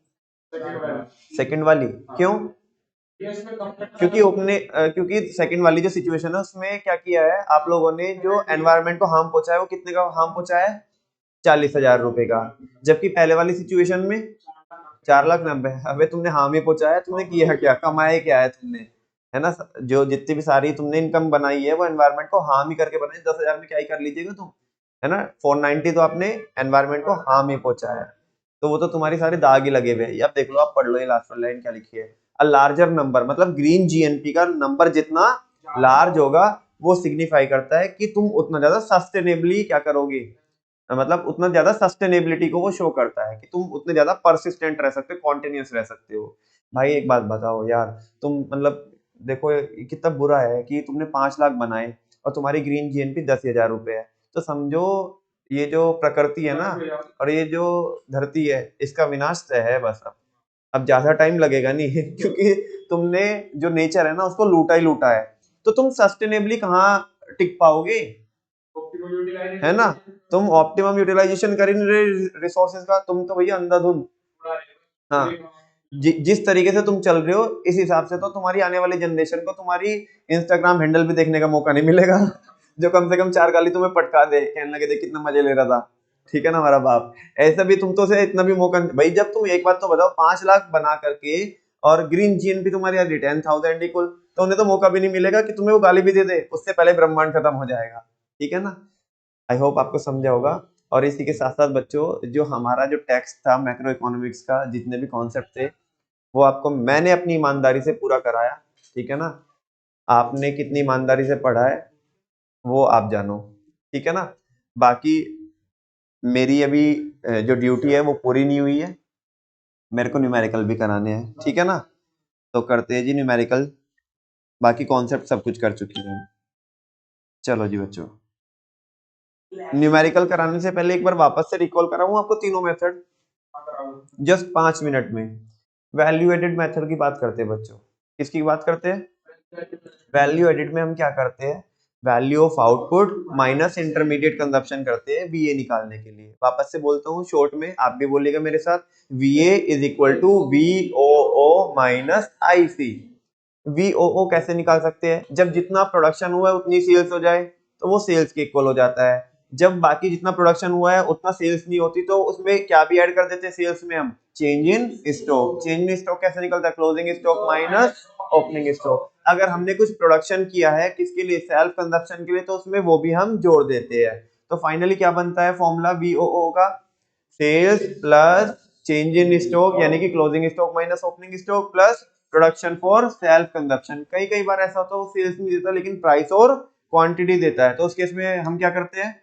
सेकंड वाली। क्यों, क्योंकि सेकंड वाली जो सिचुएशन है उसमें क्या किया है आप लोगों ने, जो एनवायरनमेंट को हार्म पहुंचा है वो कितने का हार्म पहुंचा है, 40,000 रुपए का। जबकि पहले वाली सिचुएशन में 4,90,000। अबे तुमने हार्म ही पहुंचाया, तुमने किया क्या, कमाया क्या है तुमने, है ना। जो जितनी भी सारी तुमने इनकम बनाई है वो एनवायरनमेंट को हार्म ही करके बनाई। 10,000 में क्या ही कर लीजिएगा तुम, है ना। 490 तो आपने एनवायरनमेंट को हार्म ही पहुंचाया, तो वो तो तुम्हारी सारी दाग ही लगे हुए हैं। अब देख लो, आप पढ़ लो ये लास्ट वाली लाइन क्या लिखी है। अ लार्जर नंबर, मतलब ग्रीन जीएनपी का नंबर जितना लार्ज होगा वो सिग्निफाई करता है कि तुम उतना ज्यादा सस्टेनेबली क्या करोगे, मतलब उतना ज्यादा सस्टेनेबिलिटी को वो शो करता है कि तुम उतने ज्यादा परसिस्टेंट रह सकते हो, कॉन्टिन्यूस रह सकते हो। भाई एक बात बताओ यार, तुम मतलब देखो ये कितना बुरा है कि तुमने 5 लाख बनाए और तुम्हारी ग्रीन जीएनपी 10,000 रुपए है। तो समझो ये जो प्रकृति है ना और ये जो धरती है इसका विनाश तय है बस। अब ज्यादा टाइम लगेगा नहीं क्योंकि तुमने जो नेचर है ना उसको लूटा ही लूटा है। तो तुम सस्टेनेबली कहाँ टिक पाओगे, है ना। तुम ऑप्टिमम यूटिलाइजेशन कर ही नहीं रहे रिसोर्सेज का, तुम तो भैया अंधाधुंध। हाँ, जिस तरीके से तुम चल रहे हो इस हिसाब से तो तुम्हारी आने वाली जनरेशन को तुम्हारी इंस्टाग्राम हैंडल भी देखने का मौका नहीं मिलेगा जो कम से कम 4 गाली तुम्हें पटका दे, कहने लगे देख कितना मजे ले रहा था, ठीक है ना हमारा बाप। ऐसा भी तुम तो से इतना भी मौका भाई, जब तुम एक बात तो बताओ 5 लाख बना करके और ग्रीन जीन भी तुम्हारी आती 10,000 इक्वल, तो उन्हें तो मौका भी नहीं मिलेगा कि तुम्हें वो गाली भी दे दे, उससे पहले ब्रह्मांड खत्म हो जाएगा, ठीक है ना। आई होप आपको समझा होगा। और इसी के साथ साथ बच्चों, जो हमारा जो टेक्स्ट था मैक्रो इकोनॉमिक्स का, जितने भी कॉन्सेप्ट थे वो आपको मैंने अपनी ईमानदारी से पूरा कराया, ठीक है ना। आपने कितनी ईमानदारी से पढ़ा है वो आप जानो, ठीक है ना। बाकी मेरी अभी जो ड्यूटी है वो पूरी नहीं हुई है, मेरे को न्यूमेरिकल भी कराने हैं, ठीक है ना। तो करते हैं जी न्यूमेरिकल, बाकी कॉन्सेप्ट सब कुछ कर चुकी है। चलो जी बच्चों, न्यूमेरिकल कराने से पहले एक बार वापस से रिकॉल कराऊं आपको तीनों मेथड, जस्ट 5 मिनट में। वैल्यू एडेड मेथड की बात करते हैं बच्चों, किसकी बात करते हैं? वैल्यू एडिट में हम क्या करते हैं, value of output minus intermediate consumption करते हैं वीए निकालने के लिए। वापस से बोलता हूँ शॉर्ट में, आप भी बोलिएगा मेरे साथ, VA is equal to VOO minus IC. VOO कैसे निकाल सकते हैं, जब जितना प्रोडक्शन हुआ है उतनी सेल्स हो जाए तो वो सेल्स के इक्वल हो जाता है। जब बाकी जितना प्रोडक्शन हुआ है उतना सेल्स नहीं होती तो उसमें क्या भी ऐड कर देते हैं सेल्स में हम, change in stock. Change in stock कैसे निकलता है, closing stock minus opening stock. अगर हमने कुछ प्रोडक्शन किया है किसके लिए, सेल्फ कंजप्शन के लिए, तो उसमें वो भी हम जोड़ देते हैं। तो फाइनली क्या बनता है फॉर्मूला वीओओ का, sales plus change in stock यानी कि closing stock minus opening stock plus production for self consumption. कई कई बार ऐसा होता है वो सेल्स नहीं देता लेकिन प्राइस और क्वांटिटी देता है, तो उस केस में हम क्या करते हैं,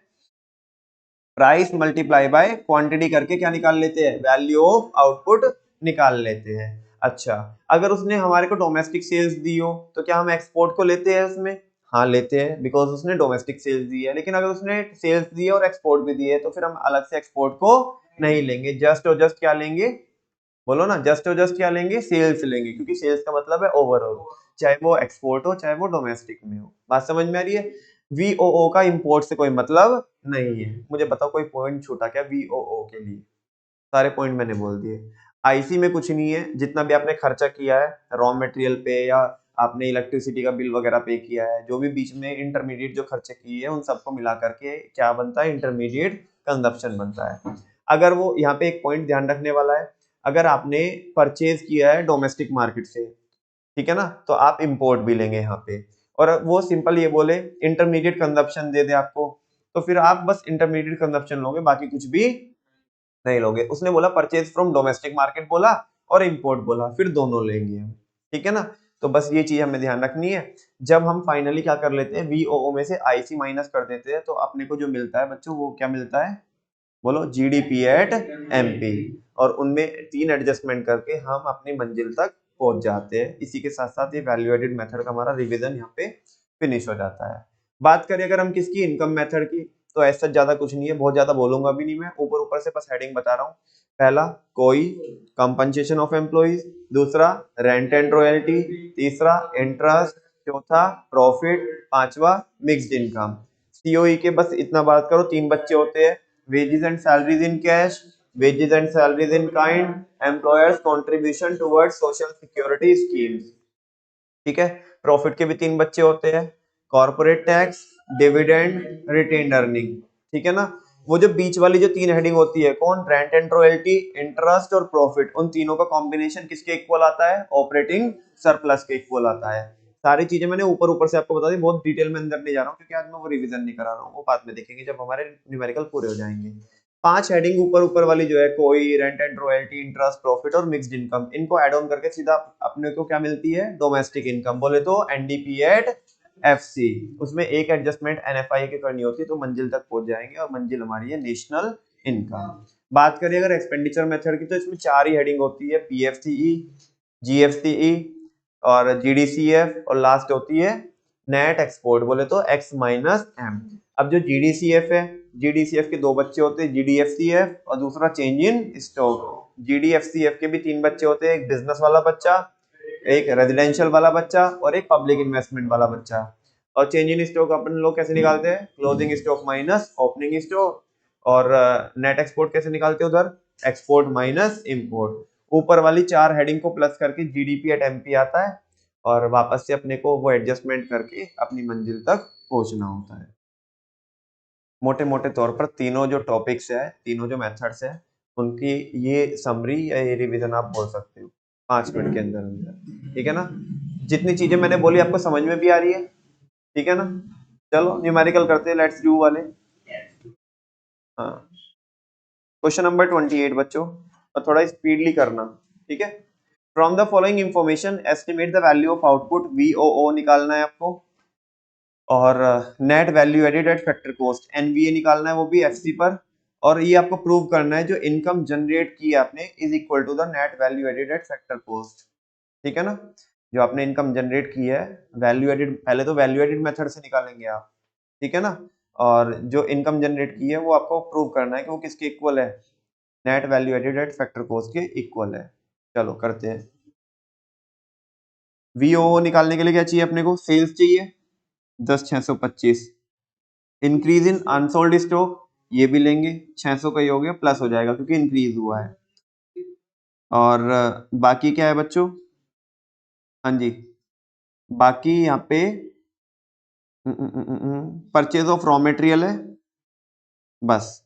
प्राइस मल्टीप्लाई बाय क्वांटिटी करके क्या निकाल लेते हैं, वैल्यू ऑफ आउटपुट निकाल लेते हैं। अच्छा, अगर उसने हमारे को डोमेस्टिक सेल्स दी हो तो क्या हम एक्सपोर्ट को लेते हैं उसमें, हाँ लेते हैं, बिकॉज उसने डोमेस्टिक सेल्स दी है। लेकिन अगर उसने सेल्स दी है और एक्सपोर्ट भी दी है तो फिर हम अलग से एक्सपोर्ट को नहीं लेंगे, जस्ट और जस्ट क्या लेंगे, बोलो ना, जस्ट और जस्ट क्या लेंगे, सेल्स लेंगे, क्योंकि सेल्स का मतलब है ओवरऑल, चाहे वो एक्सपोर्ट हो चाहे वो डोमेस्टिक में हो। बात समझ में आ रही है। वीओओ का इंपोर्ट से कोई मतलब नहीं है। मुझे बताओ कोई पॉइंट छूटा क्या वीओओ के लिए, सारे पॉइंट मैंने बोल दिए। आईसी में कुछ नहीं है, जितना भी आपने खर्चा किया है रॉ मटेरियल पे या आपने इलेक्ट्रिसिटी का बिल वगैरह पे किया है, जो भी बीच में इंटरमीडिएट जो खर्चे किए हैं उन सबको मिला करके क्या बनता है, इंटरमीडिएट कंजप्शन बनता है। अगर वो यहाँ पे एक पॉइंट ध्यान रखने वाला है, अगर आपने परचेज किया है डोमेस्टिक मार्केट से, ठीक है ना, तो आप इंपोर्ट भी लेंगे यहाँ पे, और वो सिंपल ये बोले इंटरमीडिएट कंजप्शन दे दे आपको, तो फिर आप बस इंटरमीडिएट कंजप्शन लोगे, बाकी कुछ भी नहीं लोगे। उसने बोला परचेज फ्रॉम डोमेस्टिक मार्केट बोला और इंपोर्ट बोला, फिर दोनों लेंगे हम, ठीक है ना। तो बस ये चीज हमें ध्यान रखनी है। जब हम फाइनली क्या कर लेते हैं, वीओओ में से आईसी माइनस कर देते हैं, तो अपने को जो मिलता है बच्चों वो क्या मिलता है, बोलो जीडीपी एट एमपी, और उनमें 3 एडजस्टमेंट करके हम अपनी मंजिल तक पहुंच जाते हैं। इसी के साथ साथ ये वैल्यू एडेड मेथड का हमारा रिवीजन यहाँ पे फिनिश हो जाता है। बात करें अगर हम किसकी, इनकम मेथड की, तो ऐसा ज्यादा कुछ नहीं है, बहुत ज्यादा बोलूंगा भी नहीं मैं, ऊपर ऊपर से बस हेडिंग बता रहा हूँ। पहला कोई कंपनसेशन ऑफ एम्प्लॉइज, दूसरा रेंट एंड रॉयल्टी, तीसरा इंटरेस्ट, चौथा प्रॉफिट, पांचवा मिक्स्ड इनकम। सीओई के बस इतना बात करो, 3 बच्चे होते हैं, wages and salaries in cash, wages and salaries in kind, employers contribution towards social security schemes, ठीक है। प्रॉफिट के भी 3 बच्चे होते हैं, corporate tax, dividend, retained earning, ठीक है ना। वो जो बीच वाली जो 3 हेडिंग होती है, कौन, रेंट एंड रॉयल्टी, इंटरेस्ट और प्रॉफिट, उन तीनों का कॉम्बिनेशन किसके इक्वल आता है, ऑपरेटिंग सरप्लस के इक्वल आता है। सारी चीजें मैंने ऊपर ऊपर से आपको बता दी, बहुत डिटेल में अंदर नहीं जा रहा हूँ क्योंकि आज मैं वो रिवीजन नहीं करा रहा हूँ, वो बाद में देखेंगे जब हमारे न्यूमेरिकल पूरे हो जाएंगे। 5 हेडिंग ऊपर ऊपर वाली जो है, कोई, rent and royalty, interest, profit और मिक्स्ड इनकम, इनको ऐड ऑन करके सीधा अपने को क्या मिलती है, डोमेस्टिक इनकम, बोले तो एनडीपी एट एफसी। उसमें एक एडजस्टमेंट एनएफआई की करनी होती है तो मंजिल तक पहुंच जाएंगे, और मंजिल हमारी है नेशनल इनकम। बात करें अगर एक्सपेंडिचर मेथड की, तो इसमें 4 ही हेडिंग होती है, पीएफसीई, जीएफसीई और जीडीसीएफ, और लास्ट होती है नेट एक्सपोर्ट, बोले तो एक्स माइनस एम। अब जो जीडीसीएफ है, जीडीसीएफ के 2 बच्चे होते हैं, जीडीएफसीएफ और दूसरा चेंज इन स्टॉक। जीडीएफसीएफ के भी 3 बच्चे होते हैं, एक बिजनेस वाला बच्चा, एक रेजिडेंशियल वाला बच्चा और एक पब्लिक इन्वेस्टमेंट वाला बच्चा। और चेंज इन स्टॉक अपन लोग कैसे निकालते हैं, closing stock minus opening stock, और नेट एक्सपोर्ट कैसे निकालते हैं उधर, एक्सपोर्ट माइनस इंपोर्ट। ऊपर वाली 4 हेडिंग को प्लस करके जीडीपी एट एमपी आता है और वापस से अपने को वो एडजस्टमेंट करके अपनी मंजिल तक पहुंचना होता है। मोटे मोटे तौर पर तीनों जो टॉपिक्स है, तीनों जो मेथड्स है, उनकी ये समरी या ये रिवीजन आप बोल सकते हो 5 मिनट के अंदर अंदर, ठीक है ना। जितनी चीजें मैंने बोली आपको समझ में भी आ रही है, ठीक है ना। चलो न्यूमेरिकल करते हैं, लेट्स डू वाले। हाँ, क्वेश्चन नंबर 28 बच्चों, और थोड़ा स्पीडली करना, ठीक है। From the following information estimate the value of output VOO निकालना है आपको, और net value added at factor cost NVA निकालना है, वो भी FC पर। और ये आपको प्रूव करना है जो इनकम जनरेट की है आपने is equal to the net value added at factor cost, ठीक है ना। जो आपने इनकम जनरेट की है वैल्यू एडेड, पहले तो वैल्यू एडेड मेथड से निकालेंगे आप, ठीक है ना। और जो इनकम जनरेट की है वो आपको प्रूव करना है कि वो किसके इक्वल है, net value added at factor cost के इक्वल है। चलो करते हैं। VOO निकालने के लिए क्या चाहिए अपने को, सेल्स चाहिए 10,625, इंक्रीज इन अनसोल्ड स्टॉक ये भी लेंगे, 600 का ही हो गया, प्लस हो जाएगा क्योंकि इंक्रीज हुआ है। और बाकी क्या है बच्चों, हाँ जी, बाकी यहाँ पे परचेज ऑफ रॉ मटेरियल है बस।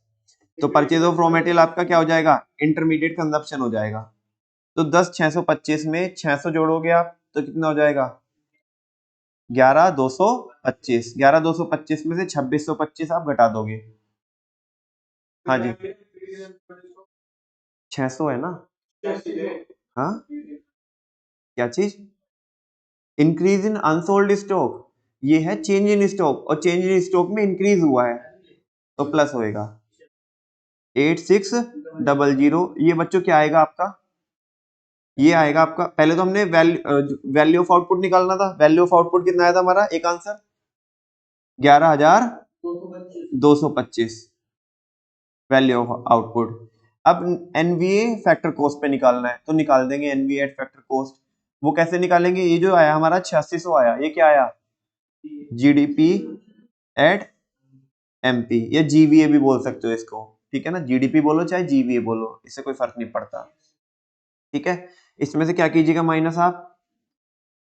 तो परचेज ऑफ रॉ मटेरियल आपका क्या हो जाएगा, इंटरमीडिएट कंजप्शन हो जाएगा। तो 10,625 में 600 जोड़ोगे आप तो कितना हो जाएगा, 11,225। 11,225 में से 2,625 आप घटा दोगे, हाँ जी 600 है ना। हाँ क्या चीज, इंक्रीज इन अनसोल्ड स्टॉक, ये है चेंज इन स्टॉक, और चेंज इन स्टॉक में इंक्रीज हुआ है तो प्लस होएगा 8600। ये बच्चों क्या आएगा आपका, ये आएगा आपका, पहले तो हमने वैल्यू ऑफ आउटपुट निकालना था। वैल्यू ऑफ आउटपुट कितना आया था हमारा, एक आंसर 11,225 वैल्यू ऑफ आउटपुट। अब एनवीए फैक्टर कॉस्ट पे निकालना है तो निकाल देंगे एनवीए एट फैक्टर कॉस्ट। वो कैसे निकालेंगे, ये जो आया हमारा 8600 आया, ये क्या आया, जीडीपी एट एमपी, या जीवीए भी बोल सकते हो इसको, ठीक है ना। जीडीपी बोलो चाहे जीवीए बोलो, इससे कोई फर्क नहीं पड़ता, ठीक है। इसमें से क्या कीजिएगा माइनस, आप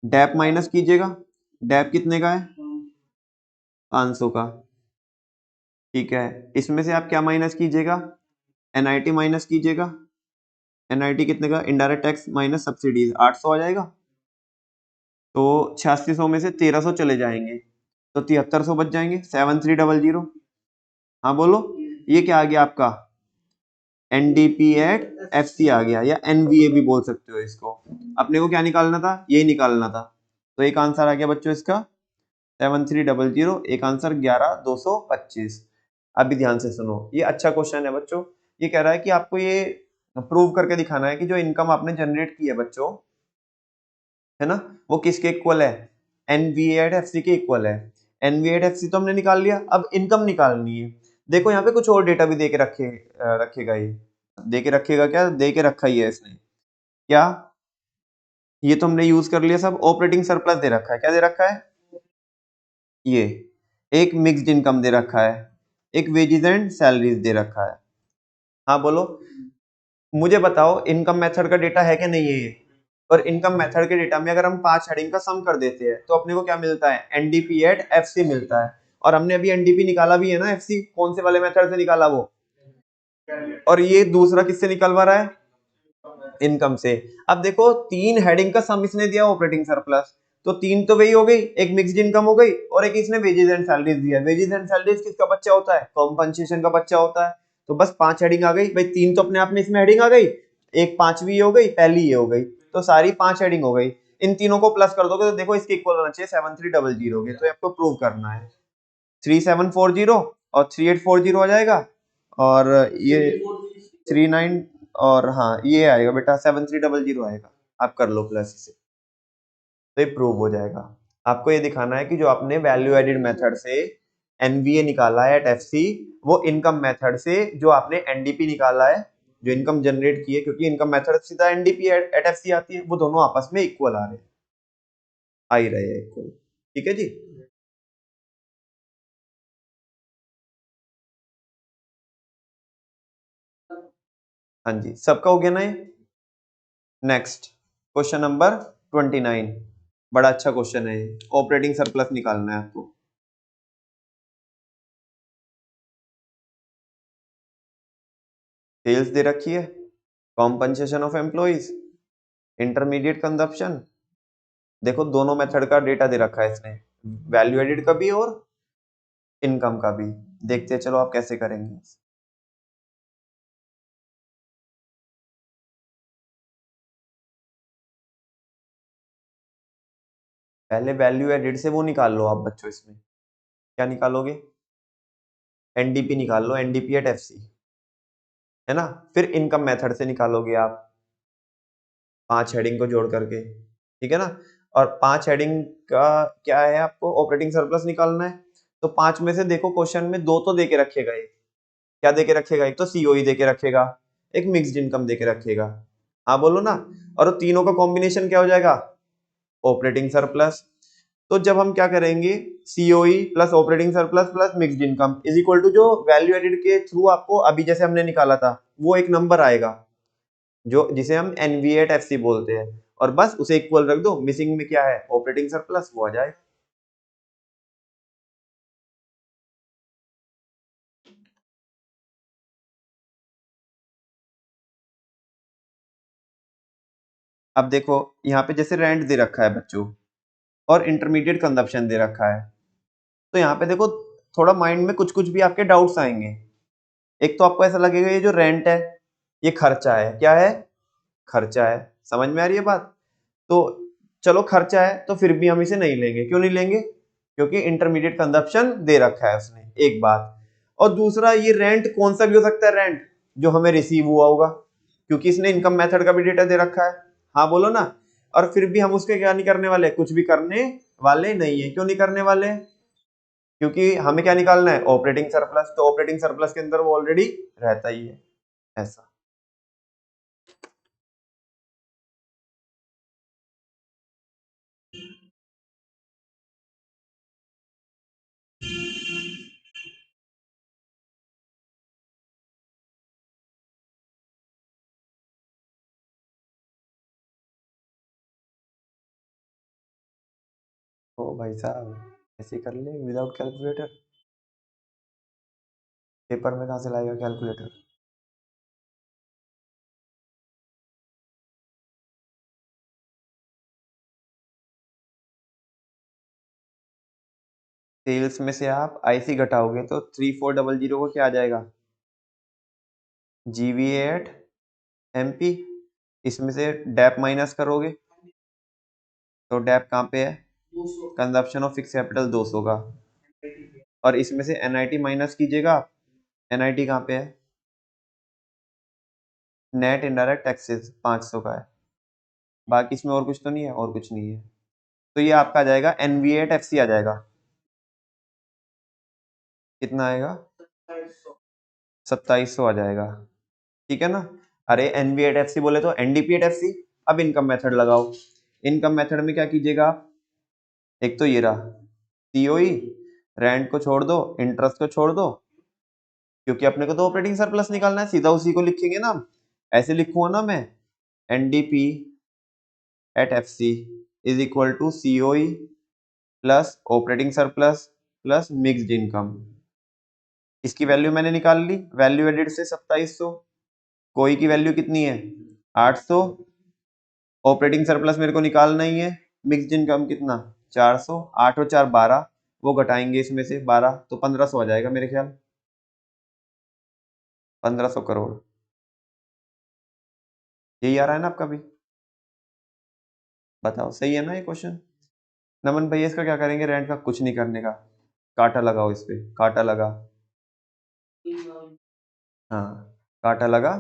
डेप माइनस कीजिएगा। डेप कितने का है, 500 का, ठीक है। इसमें से आप क्या माइनस कीजिएगा, एनआईटी माइनस कीजिएगा। एनआईटी कितने का, इनडायरेक्ट टैक्स माइनस सब्सिडीज 800 आ जाएगा। तो 8600 में से 1300 चले जाएंगे तो 7300 बच जाएंगे, 7300। हाँ बोलो, ये क्या आ गया आपका, एनडीपी एट एफसी आ गया, या एनवीए भी बोल सकते हो इसको। अपने को क्या निकालना था, ये निकालना था। तो एक आंसर आ गया बच्चों इसका 7300, एक आंसर 11,225। अभी ध्यान से सुनो, ये अच्छा क्वेश्चन है बच्चों। ये कह रहा है कि आपको ये प्रूव करके दिखाना है कि जो इनकम आपने जनरेट की है बच्चों, है ना, वो किसके इक्वल है, एनवीएडएफसी के इक्वल है। एनवीएडएफसी तो हमने निकाल लिया, अब इनकम निकालनी है। देखो यहाँ पे कुछ और डेटा भी दे के रखेगा, ये दे के रखेगा, क्या दे के रखा ही है इसने, क्या, ये तो हमने यूज कर लिया सब। ऑपरेटिंग सरप्लस दे रखा है, क्या दे रखा है, ये एक मिक्स्ड इनकम दे रखा है, एक वेजेस एंड सैलरीज दे रखा है। हाँ बोलो, मुझे बताओ इनकम मेथड का डेटा है कि नहीं है ये। और इनकम मेथड के डेटा में अगर हम 5 हेडिंग का सम कर देते हैं तो अपने को क्या मिलता है, एनडीपी एट एफसी मिलता है। और हमने अभी एनडीपी निकाला भी है ना, एफसी कौन से वाले मेथड से निकाला वो, और ये दूसरा किससे निकलवा रहा है, इनकम से। अब देखो 3 हेडिंग का सम इसने दिया ऑपरेटिंग सरप्लस, तो 3 तो वही हो गई, एक मिक्स्ड इनकम हो गई और एक इसने वेजेस एंड सैलरीज दिया। वेजेस एंड सैलरीज किसका बच्चा होता है, कॉम्पनसेशन का बच्चा होता है। तो बस 5 हेडिंग आ गई भाई, 3 तो अपने आप में इसमें हेडिंग आ गई, एक 5वीं हो गई, पहली ये हो गई, तो सारी 5 हेडिंग हो गई। इन तीनों को प्लस कर दोगे तो देखो इसके इक्वल होना चाहिए 7300 के, तो आपको प्रूव करना है 3740 और 3840 आ जाएगा, और ये 39, और हाँ ये आएगा बेटा 7300 आएगा। आप कर लो प्लस इसे, तो ये प्रूव हो जाएगा। आपको ये दिखाना है कि जो आपने वैल्यू एडेड मेथड से एनवीए निकाला है एट एफसी, वो इनकम मेथड से जो आपने एनडीपी निकाला है, जो इनकम जनरेट की है, क्योंकि इनकम मेथड सीधा एनडीपी एट एफसी आती है, वो दोनों आपस में इक्वल आ ही रहे हैं इक्वल, ठीक है जी। हाँ जी, सबका हो गया ना ये। नेक्स्ट क्वेश्चन नंबर 29, बड़ा अच्छा क्वेश्चन है ये। ऑपरेटिंग सरप्लस निकालना है आपको। सेल्स दे रखी है, compensation of employees, intermediate consumption. देखो दोनों मेथड का डेटा दे रखा है इसने, वैल्यू एडिड का भी और इनकम का भी। देखते हैं चलो आप कैसे करेंगे। पहले वैल्यू एडिड से वो निकाल लो आप बच्चों, इसमें क्या निकालोगे, एनडीपी निकाल लो, एनडीपी एट एफसी, है ना। फिर इनकम मेथड से निकालोगे आप 5 हेडिंग को जोड़ करके, ठीक है ना। और 5 हेडिंग का क्या है, आपको ऑपरेटिंग सरप्लस निकालना है। तो 5 में से देखो क्वेश्चन में 2 तो दे के रखेगा, एक क्या दे के रखेगा, एक तो सीओई दे के रखेगा, एक मिक्स्ड इनकम दे के रखेगा। हाँ बोलो ना। और तीनों का कॉम्बिनेशन क्या हो जाएगा, ऑपरेटिंग सरप्लस। तो जब हम क्या करेंगे, COE plus operating surplus plus mixed income is equal to जो वैल्यू एडिड के थ्रू आपको अभी जैसे हमने निकाला था, वो एक नंबर आएगा जो जिसे हम एनवीएट एफसी बोलते हैं, और बस उसे इक्वल रख दो, मिसिंग में क्या है ऑपरेटिंग सरप्लस, वो आ जाए। अब देखो यहाँ पे जैसे रेंट दे रखा है बच्चों, और इंटरमीडिएट कंजप्शन दे रखा है। तो यहाँ पे देखो थोड़ा माइंड में कुछ कुछ भी आपके डाउट्स आएंगे। एक तो आपको ऐसा लगेगा ये जो रेंट है ये खर्चा है, क्या है, खर्चा है। समझ में आ रही है बात। तो चलो खर्चा है तो फिर भी हम इसे नहीं लेंगे, क्यों नहीं लेंगे, क्योंकि इंटरमीडिएट कंजप्शन दे रखा है उसने, एक बात। और दूसरा ये रेंट कौन सा भी हो सकता है, रेंट जो हमें रिसीव हुआ होगा, क्योंकि इसने इनकम मेथड का भी डेटा दे रखा है। हाँ बोलो ना। और फिर भी हम उसके क्या नहीं करने वाले, कुछ भी करने वाले नहीं है। क्यों नहीं करने वाले, क्योंकि हमें क्या निकालना है, ऑपरेटिंग सरप्लस। तो ऑपरेटिंग सरप्लस के अंदर वो ऑलरेडी रहता ही है, ऐसा। ओ भाई साहब, ऐसे कर ले विदाउट कैलकुलेटर, पेपर में कहाँ से लाएगा कैलकुलेटर। सेल्स में से आप आईसी घटाओगे तो 3400 को क्या आ जाएगा, जीवी एट एमपी। इसमें से डैप माइनस करोगे तो डैप कहाँ पे है, 200 कंजप्शन ऑफ फिक्स कैपिटल 200 का। और इसमें से एनआईटी माइनस कीजिएगा, एनआईटी कहाँ पे है, नेट इनडायरेक्ट टैक्सेस 500 का है। बाकी इसमें और कुछ तो नहीं है, और कुछ नहीं है। तो ये आपका आ जाएगा एनवी एट एफसी आ जाएगा, कितना आएगा, 2700 आ जाएगा, ठीक है ना। अरे एनवी एट एफसी बोले तो एनडीपी एट एफसी। अब इनकम मेथड लगाओ। इनकम मेथड में क्या कीजिएगा आप, एक तो ये रहा सीओई, रेंट को छोड़ दो, इंटरेस्ट को छोड़ दो, क्योंकि अपने को तो ऑपरेटिंग सरप्लस निकालना है, सीधा उसी को लिखेंगे ना। ऐसे लिखूंगा ना मैं, NDP at FC is equal to COE plus operating surplus plus mixed income. इसकी वैल्यू मैंने निकाल ली, वैल्यू एडिड से 2700, कोई की वैल्यू कितनी है 800, ऑपरेटिंग सरप्लस मेरे को निकालना ही है, मिक्स्ड इनकम कितना 400, 8 और 4 12, वो घटाएंगे इसमें से 12 तो 1500 आ जाएगा मेरे ख्याल, 1500 करोड़। यही आ रहा है ना आपका भी, बताओ सही है ना ये क्वेश्चन। नमन भैया इसका क्या करेंगे, रेंट का कुछ नहीं करने का, काटा लगाओ इस पे, काटा लगा, हाँ काटा लगा,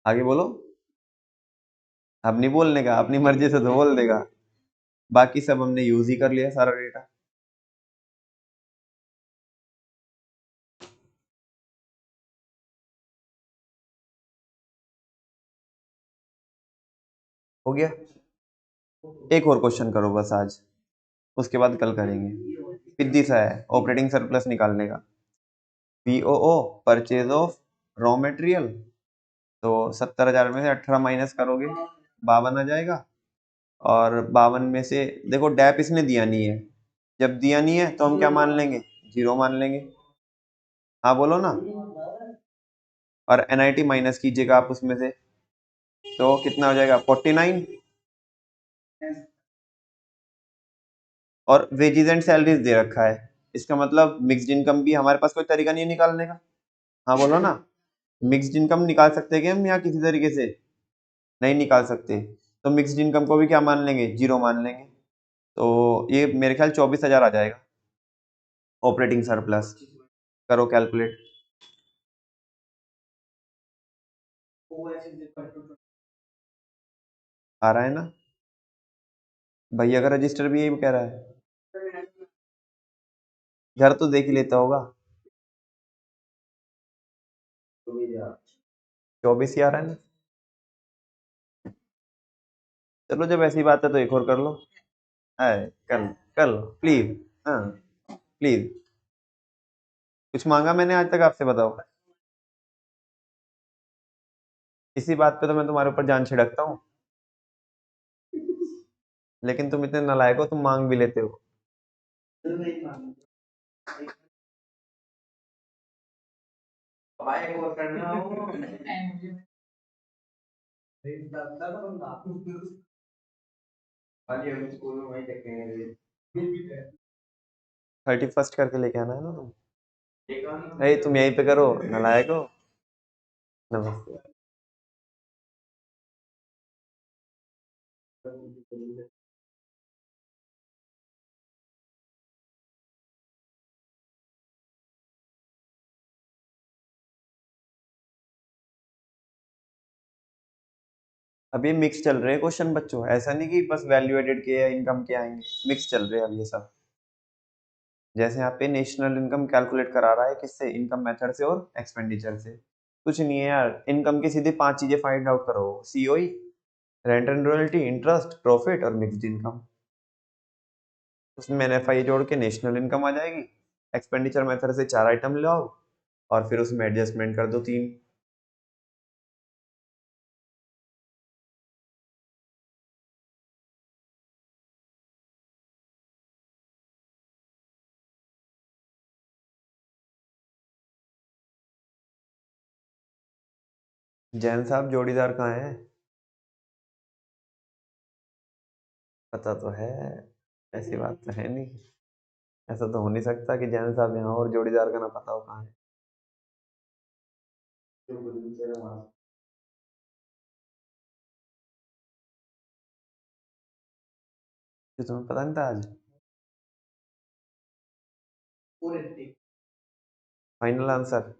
आगे बोलो। अब नहीं बोलने का, अपनी मर्जी से तो बोल देगा। बाकी सब हमने यूज ही कर लिया सारा डेटा। हो गया। एक और क्वेश्चन करो बस आज, उसके बाद कल करेंगे। सिद्धि सा है ऑपरेटिंग सरप्लस निकालने का। पीओओ परचेज ऑफ रॉ मटेरियल, तो 70,000 में से 18 माइनस करोगे 52 आ जाएगा। और 52 में से देखो डैप इसने दिया नहीं है, जब दिया नहीं है तो हम क्या मान लेंगे, 0 मान लेंगे। हाँ बोलो ना। और NIT माइनस कीजिएगा आप उसमें से, तो कितना हो जाएगा 49। और वेजेस एंड सैलरीज दे रखा है, इसका मतलब मिक्स्ड इनकम भी हमारे पास कोई तरीका नहीं है निकालने का। हाँ बोलो ना। मिक्स्ड इनकम निकाल सकते हैं क्या हम, या किसी तरीके से नहीं निकाल सकते, तो मिक्स्ड इनकम को भी क्या मान लेंगे, 0 मान लेंगे। तो ये मेरे ख्याल 24,000 आ जाएगा ऑपरेटिंग सरप्लस। करो कैलकुलेट। आ रहा है ना भैया का रजिस्टर भी यही कह रहा है, घर तो देख ही लेता होगा। 24 ही आ रहा है ना। चलो जब ऐसी बात है तो एक और कर लो। है कर लो प्लीज। हाँ प्लीज। कुछ मांगा मैंने आज तक आपसे, बताओ। इसी बात पे तो मैं तुम्हारे ऊपर जान छिड़कता हूँ, लेकिन तुम इतने नालायक हो, तुम मांग भी लेते हो। स्कूल में वही देखेंगे, 31st करके लेके आना है ना तुम। अरे तुम यहीं पे करो, नालायक हो। नमस्ते। अभी मिक्स चल रहे हैं क्वेश्चन बच्चों, ऐसा नहीं कि बस वैल्यू एडेड के या इनकम के आएंगे, मिक्स चल रहे हैं अब ये सब। जैसे यहाँ पे नेशनल इनकम कैलकुलेट करा रहा है, किससे, इनकम मेथड से और एक्सपेंडिचर से। कुछ नहीं है यार, इनकम की सीधे 5 चीजें फाइंड आउट करो, COE, rent and royalty, interest, profit और मिक्स्ड इनकम। उसमें NFI जोड़ के नेशनल इनकम आ जाएगी। एक्सपेंडिचर मेथड से 4 आइटम लाओ और फिर उसमें एडजस्टमेंट कर दो 3। जैन साहब जोड़ीदार कहाँ है, पता तो है, ऐसी बात तो है नहीं। ऐसा तो हो नहीं सकता कि जैन साहब यहाँ और जोड़ीदार का ना पता हो कहाँ है। जो तुम्हें पता नहीं था आज। फाइनल आंसर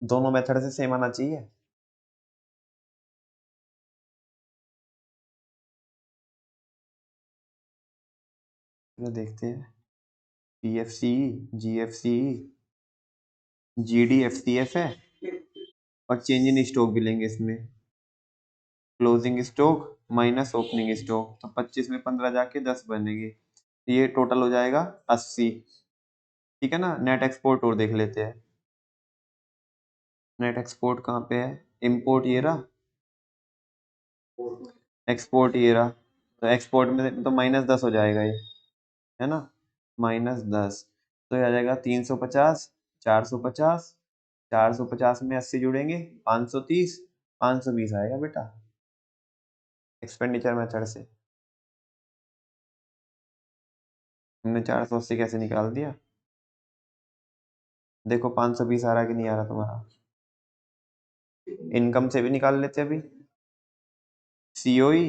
दोनों मेथड से सेम आना चाहिए। तो देखते हैं, PFC, GFC, GD, FCF है, और चेंज इन स्टॉक भी लेंगे इसमें। Closing stock minus opening stock, तो 25 में 15 जाके 10 बनेगी, तो ये टोटल हो जाएगा 80। ठीक है ना। नेट एक्सपोर्ट और देख लेते हैं। नेट एक्सपोर्ट कहाँ पे है, इंपोर्ट ये रहा, एक्सपोर्ट ये रहा। तो एक्सपोर्ट में तो -10 हो जाएगा ये, है ना, -10। तो ये आ जाएगा 350, 450, 450 में 80 जुड़ेंगे 530, 520 आएगा बेटा एक्सपेंडिचर मेथड से। हमने 480 कैसे निकाल दिया, देखो 520 आ रहा कि नहीं आ रहा तुम्हारा। इनकम से भी निकाल लेते अभी। COE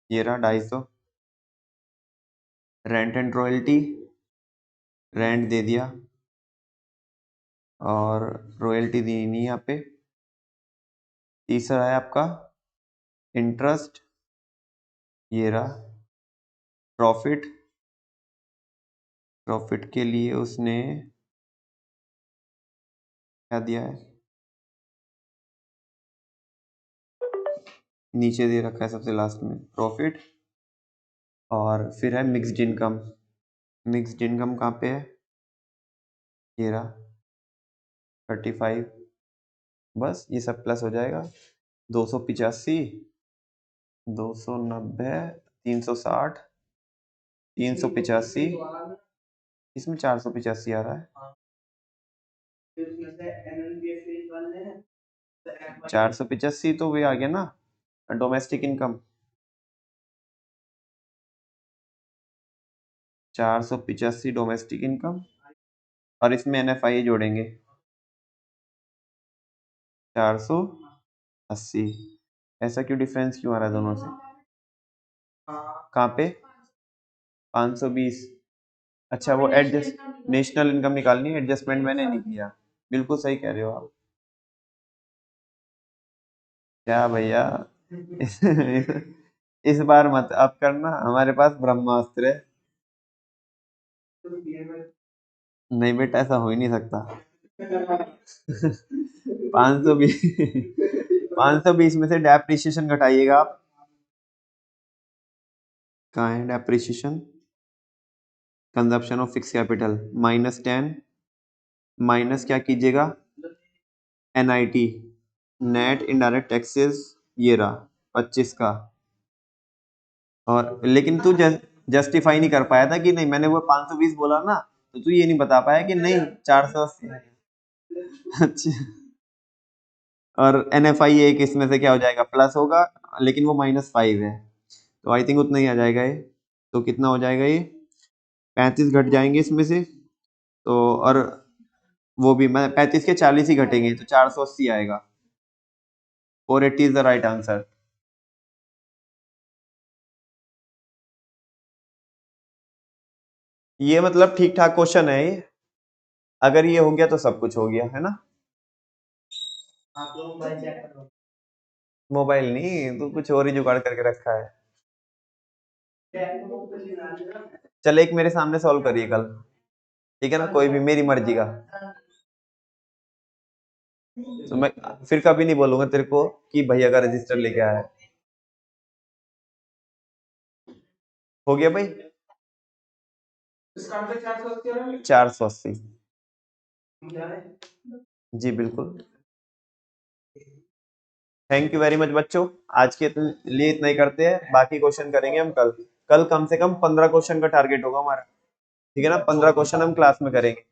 ये रहा 250, रेंट एंड रॉयल्टी, रेंट दे दिया और रॉयल्टी दी नहीं यहाँ पे। तीसरा है आपका इंटरेस्ट, ये रहा। प्रॉफिट, प्रॉफिट के लिए उसने क्या दिया है, नीचे दे रखा है सबसे लास्ट में प्रॉफिट। और फिर है मिक्स्ड इनकम, मिक्स्ड इनकम कहाँ पे है, ये रहा 35। बस ये सब प्लस हो जाएगा 285 290, 360, 385, इसमें 485 आ रहा है। 485 तो वे आ गया ना डोमेस्टिक इनकम। 485 डोमेस्टिक इनकम और इसमें NFI जोड़ेंगे 480। ऐसा क्यों डिफरेंस क्यों आ रहा है दोनों से? कहाँ पे? 520। अच्छा वो एडजस्ट नेशनल इनकम निकालनी है, एडजस्टमेंट मैंने नहीं किया। बिल्कुल सही कह रहे हो आप। क्या भैया इस, इस बार मत आप करना, हमारे पास ब्रह्मास्त्र है। नहीं बेटा ऐसा हो ही नहीं सकता। 520 520 में से डेप्रिसिएशन घटाइएगा आप। कहाँ है depreciation? Consumption of fix capital -10 minus क्या कीजिएगा NIT नेट इनडायरेक्ट टैक्सेस, ये रहा 25 का। और लेकिन तू जस्टिफाई नहीं कर पाया था कि नहीं, मैंने वो 520 बोला ना, तो तू ये नहीं बता पाया कि नहीं 480। अच्छा और NFI एक इसमें से क्या हो जाएगा प्लस होगा, लेकिन वो -5 है, तो आई थिंक उतना ही आ जाएगा ये। तो कितना हो जाएगा ये 35 घट जाएंगे इसमें से, तो और वो भी मैं 35 के 40 ही घटेंगे तो 480 आएगा। 480 इज द राइट आंसर। ये मतलब ठीक ठाक क्वेश्चन है ये, अगर ये हो गया तो सब कुछ हो गया है ना। मोबाइल नहीं, तू कुछ और ही जुगाड़ करके रखा है। चल एक मेरे सामने सॉल्व करिए कल, ठीक है ना, कोई भी मेरी मर्जी का। तो मैं फिर कभी नहीं बोलूंगा तेरे को कि भैया का रजिस्टर लेके आया है। हो गया भाई इसका आंसर 480 आ रहा है। 480। जी बिल्कुल। थैंक यू वेरी मच बच्चों, आज के लिए इतना ही करते हैं, बाकी क्वेश्चन करेंगे हम कल। कल कम से कम 15 क्वेश्चन का टारगेट होगा हमारा, ठीक है ना, 15 क्वेश्चन हम क्लास में करेंगे।